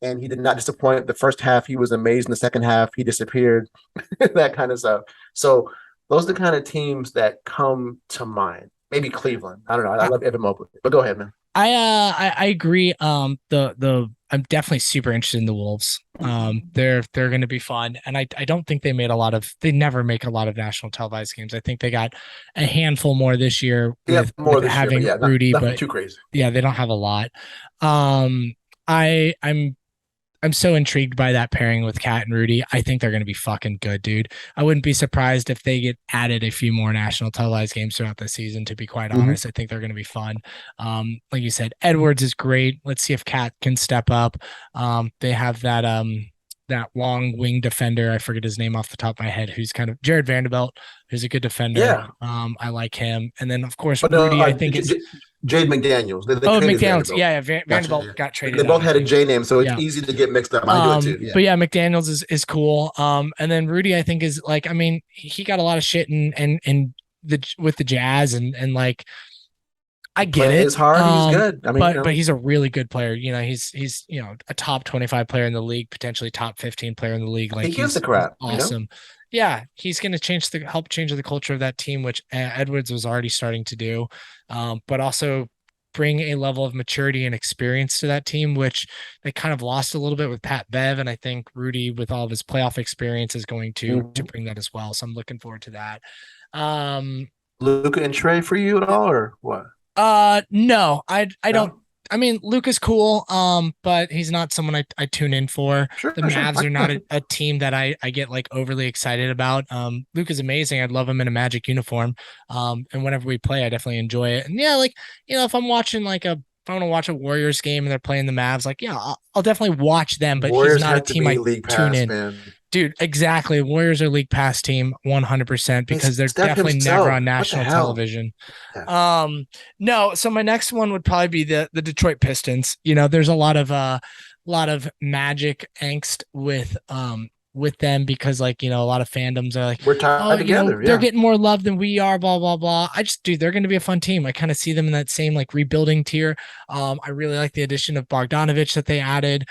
and he did not disappoint. The first half, he was amazing. The second half, he disappeared. That kind of stuff. So those are the kind of teams that come to mind. Maybe Cleveland. I don't know. I love Evan Mobley, but go ahead, man. I agree. I'm definitely super interested in the Wolves. They're going to be fun, and I don't think they never make a lot of national televised games. I think they got a handful more this year with having Rudy, nothing but too crazy. Yeah, they don't have a lot. I'm so intrigued by that pairing with Cat and Rudy. I think they're going to be fucking good, dude. I wouldn't be surprised if they get added a few more national televised games throughout the season, to be quite honest. I think they're going to be fun. Like you said, Edwards is great. Let's see if Cat can step up. They have that long wing defender. I forget his name off the top of my head, who's kind of Jared Vanderbilt, who's a good defender. Yeah. I like him. And then, of course, Rudy, I think it's Jade McDaniels. McDaniels. Yeah. Vanderbilt got traded. They both had a J name, so it's easy to get mixed up. I do it too. Yeah. But yeah, McDaniels is cool. And then Rudy, I think, is like, I mean, he got a lot of shit with the Jazz and like, I get it. It's hard. He's good. I mean, but he's a really good player. He's a top 25 player in the league, potentially top 15 player in the league. Like, he gives a crap. Awesome. Yeah, he's going to help change the culture of that team, which Edwards was already starting to do, but also bring a level of maturity and experience to that team, which they kind of lost a little bit with Pat Bev. And I think Rudy, with all of his playoff experience, is going to bring that as well. So I'm looking forward to that. Luka and Trey for you at all, or what? No, I don't. I mean, Luka's cool, but he's not someone I tune in for. The Mavs are not a team that I get like overly excited about. Luka's amazing. I'd love him in a Magic uniform. And whenever we play, I definitely enjoy it. And yeah, like, if I'm watching if I want to watch a Warriors game and they're playing the Mavs, like, yeah, I'll definitely watch them, but Warriors he's not a team I tune in. Man. Dude, exactly. Warriors are league pass team 100% because they're definitely never on national television. Yeah. No, so my next one would probably be the Detroit Pistons. There's a lot of Magic angst with them because, like, a lot of fandoms are like, we're tied together. They're getting more love than we are, blah, blah, blah. They're going to be a fun team. I kind of see them in that same like rebuilding tier. I really like the addition of Bogdanovich that they added.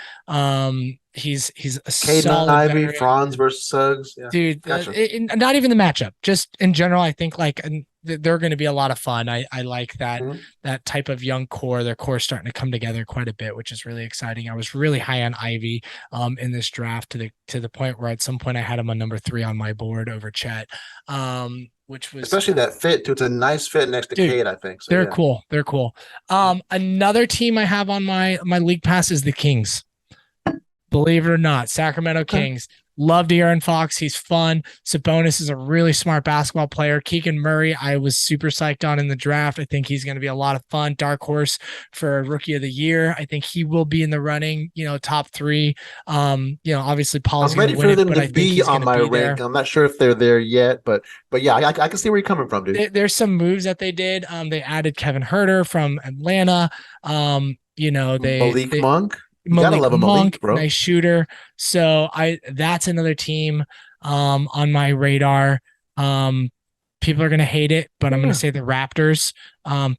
He's a solid Ivy, veteran. Franz versus Suggs. Yeah. Dude, gotcha. Not even the matchup. Just in general, I think like they're going to be a lot of fun. I like that that type of young core. Their core is starting to come together quite a bit, which is really exciting. I was really high on Ivy in this draft to the point where at some point I had him on number 3 on my board over Chet. Which was especially that fit too. It's a nice fit next to Cade, I think. So, they're cool. They're cool. Another team I have on my league pass is the Kings. Believe it or not, Sacramento Kings. Love De'Aaron Fox. He's fun. Sabonis is a really smart basketball player. Keegan Murray, I was super psyched on in the draft. I think he's going to be a lot of fun. Dark horse for Rookie of the Year. I think he will be in the running, top 3. Obviously Paul's I'm ready for them to be on my rank. I'm not sure if they're there yet, but yeah, I can see where you're coming from, dude. There's some moves that they did. They added Kevin Herter from Atlanta. Malik Monk. You Malik gotta love a Malik, bro. Nice shooter. So that's another team on my radar. People are gonna hate it, but I'm gonna say the Raptors.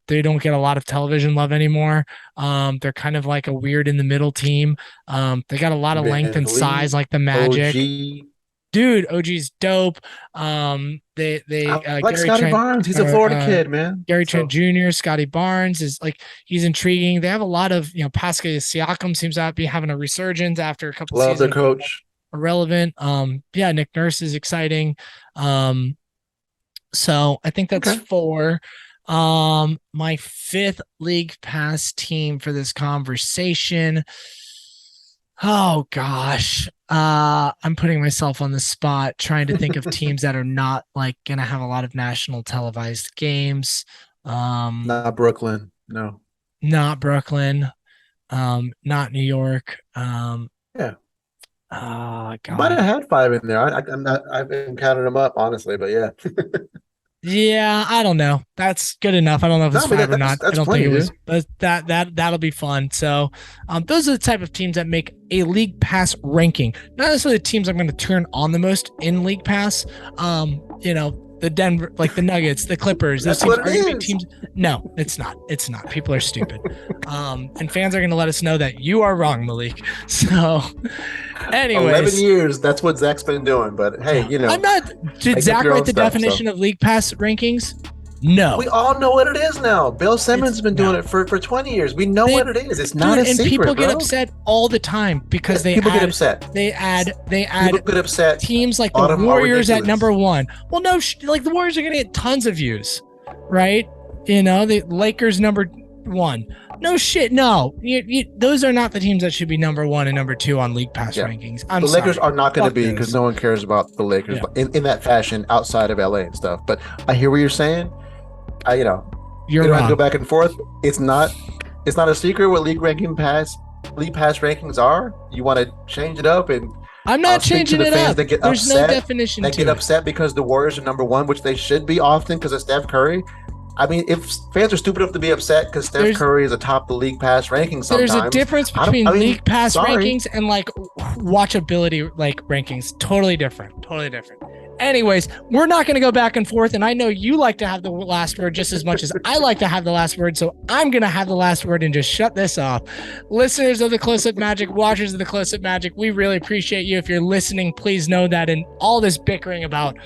They don't get a lot of television love anymore. They're kind of like a weird in the middle team. They got a lot of length and size like the Magic. OG. Dude, OG's dope. They like Gary Scotty Trent, Barnes. He's a Florida kid, man. Gary Trent Jr., Scotty Barnes is he's intriguing. They have a lot of, Pascal Siakam seems to be having a resurgence after a couple Love seasons. their coach. Irrelevant. Nick Nurse is exciting. So I think that's 4. My 5th league pass team for this conversation. Oh gosh. I'm putting myself on the spot trying to think of teams that are not gonna have a lot of national televised games. Not Brooklyn. No. Not Brooklyn. Not New York. Yeah. God. Might have had 5 in there. I've been counting them up, honestly, but yeah. Yeah, I don't know. That's good enough. I don't know if it's 5 or not. I don't think it was, but that'll be fun. So, those are the type of teams that make a league pass ranking. Not necessarily the teams I'm going to turn on the most in league pass. The Denver, the Nuggets, the Clippers. Those teams are going to be teams. No, it's not. It's not. People are stupid. And fans are going to let us know that you are wrong, Malik. So, anyways. 11 years, that's what Zach's been doing. But hey, I'm not. Did Zach write the definition of league pass rankings? No. We all know what it is now. Bill Simmons has been doing it for 20 years. We know what it is. It's not a secret, people get bro. upset all the time because people get upset. They add people get upset. Teams like the Warriors at number 1. Well, no, the Warriors are going to get tons of views, right? The Lakers number 1. No shit, no. Those are not the teams that should be number 1 and number 2 on league pass rankings. The Lakers are not going to be because no one cares about the Lakers in that fashion outside of LA and stuff. But I hear what you're saying. You don't have to go back and forth. It's not a secret what league pass rankings are. You want to change it up, and I'm not changing it up. There's no definition. They get upset because the Warriors are number 1, which they should be often because of Steph Curry. I mean, if fans are stupid enough to be upset because Steph Curry is atop the league pass rankings, sometimes there's a difference between league pass rankings and watchability rankings. Totally different. Anyways, we're not going to go back and forth, and I know you like to have the last word just as much as I like to have the last word, so I'm going to have the last word and just shut this off. Listeners of the Close-Up Magic, watchers of the Close-Up Magic, we really appreciate you. If you're listening, please know that in all this bickering about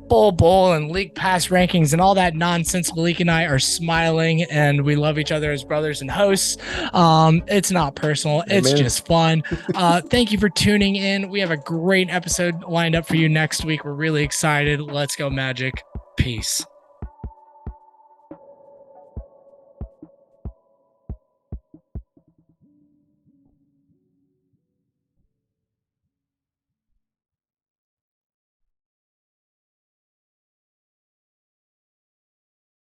bowl and league pass rankings and all that nonsense, Malik and I are smiling, and we love each other as brothers and hosts. It's not personal. It's just fun. Thank you for tuning in. We have a great episode lined up for you next week. We're really excited. Let's go Magic. Peace.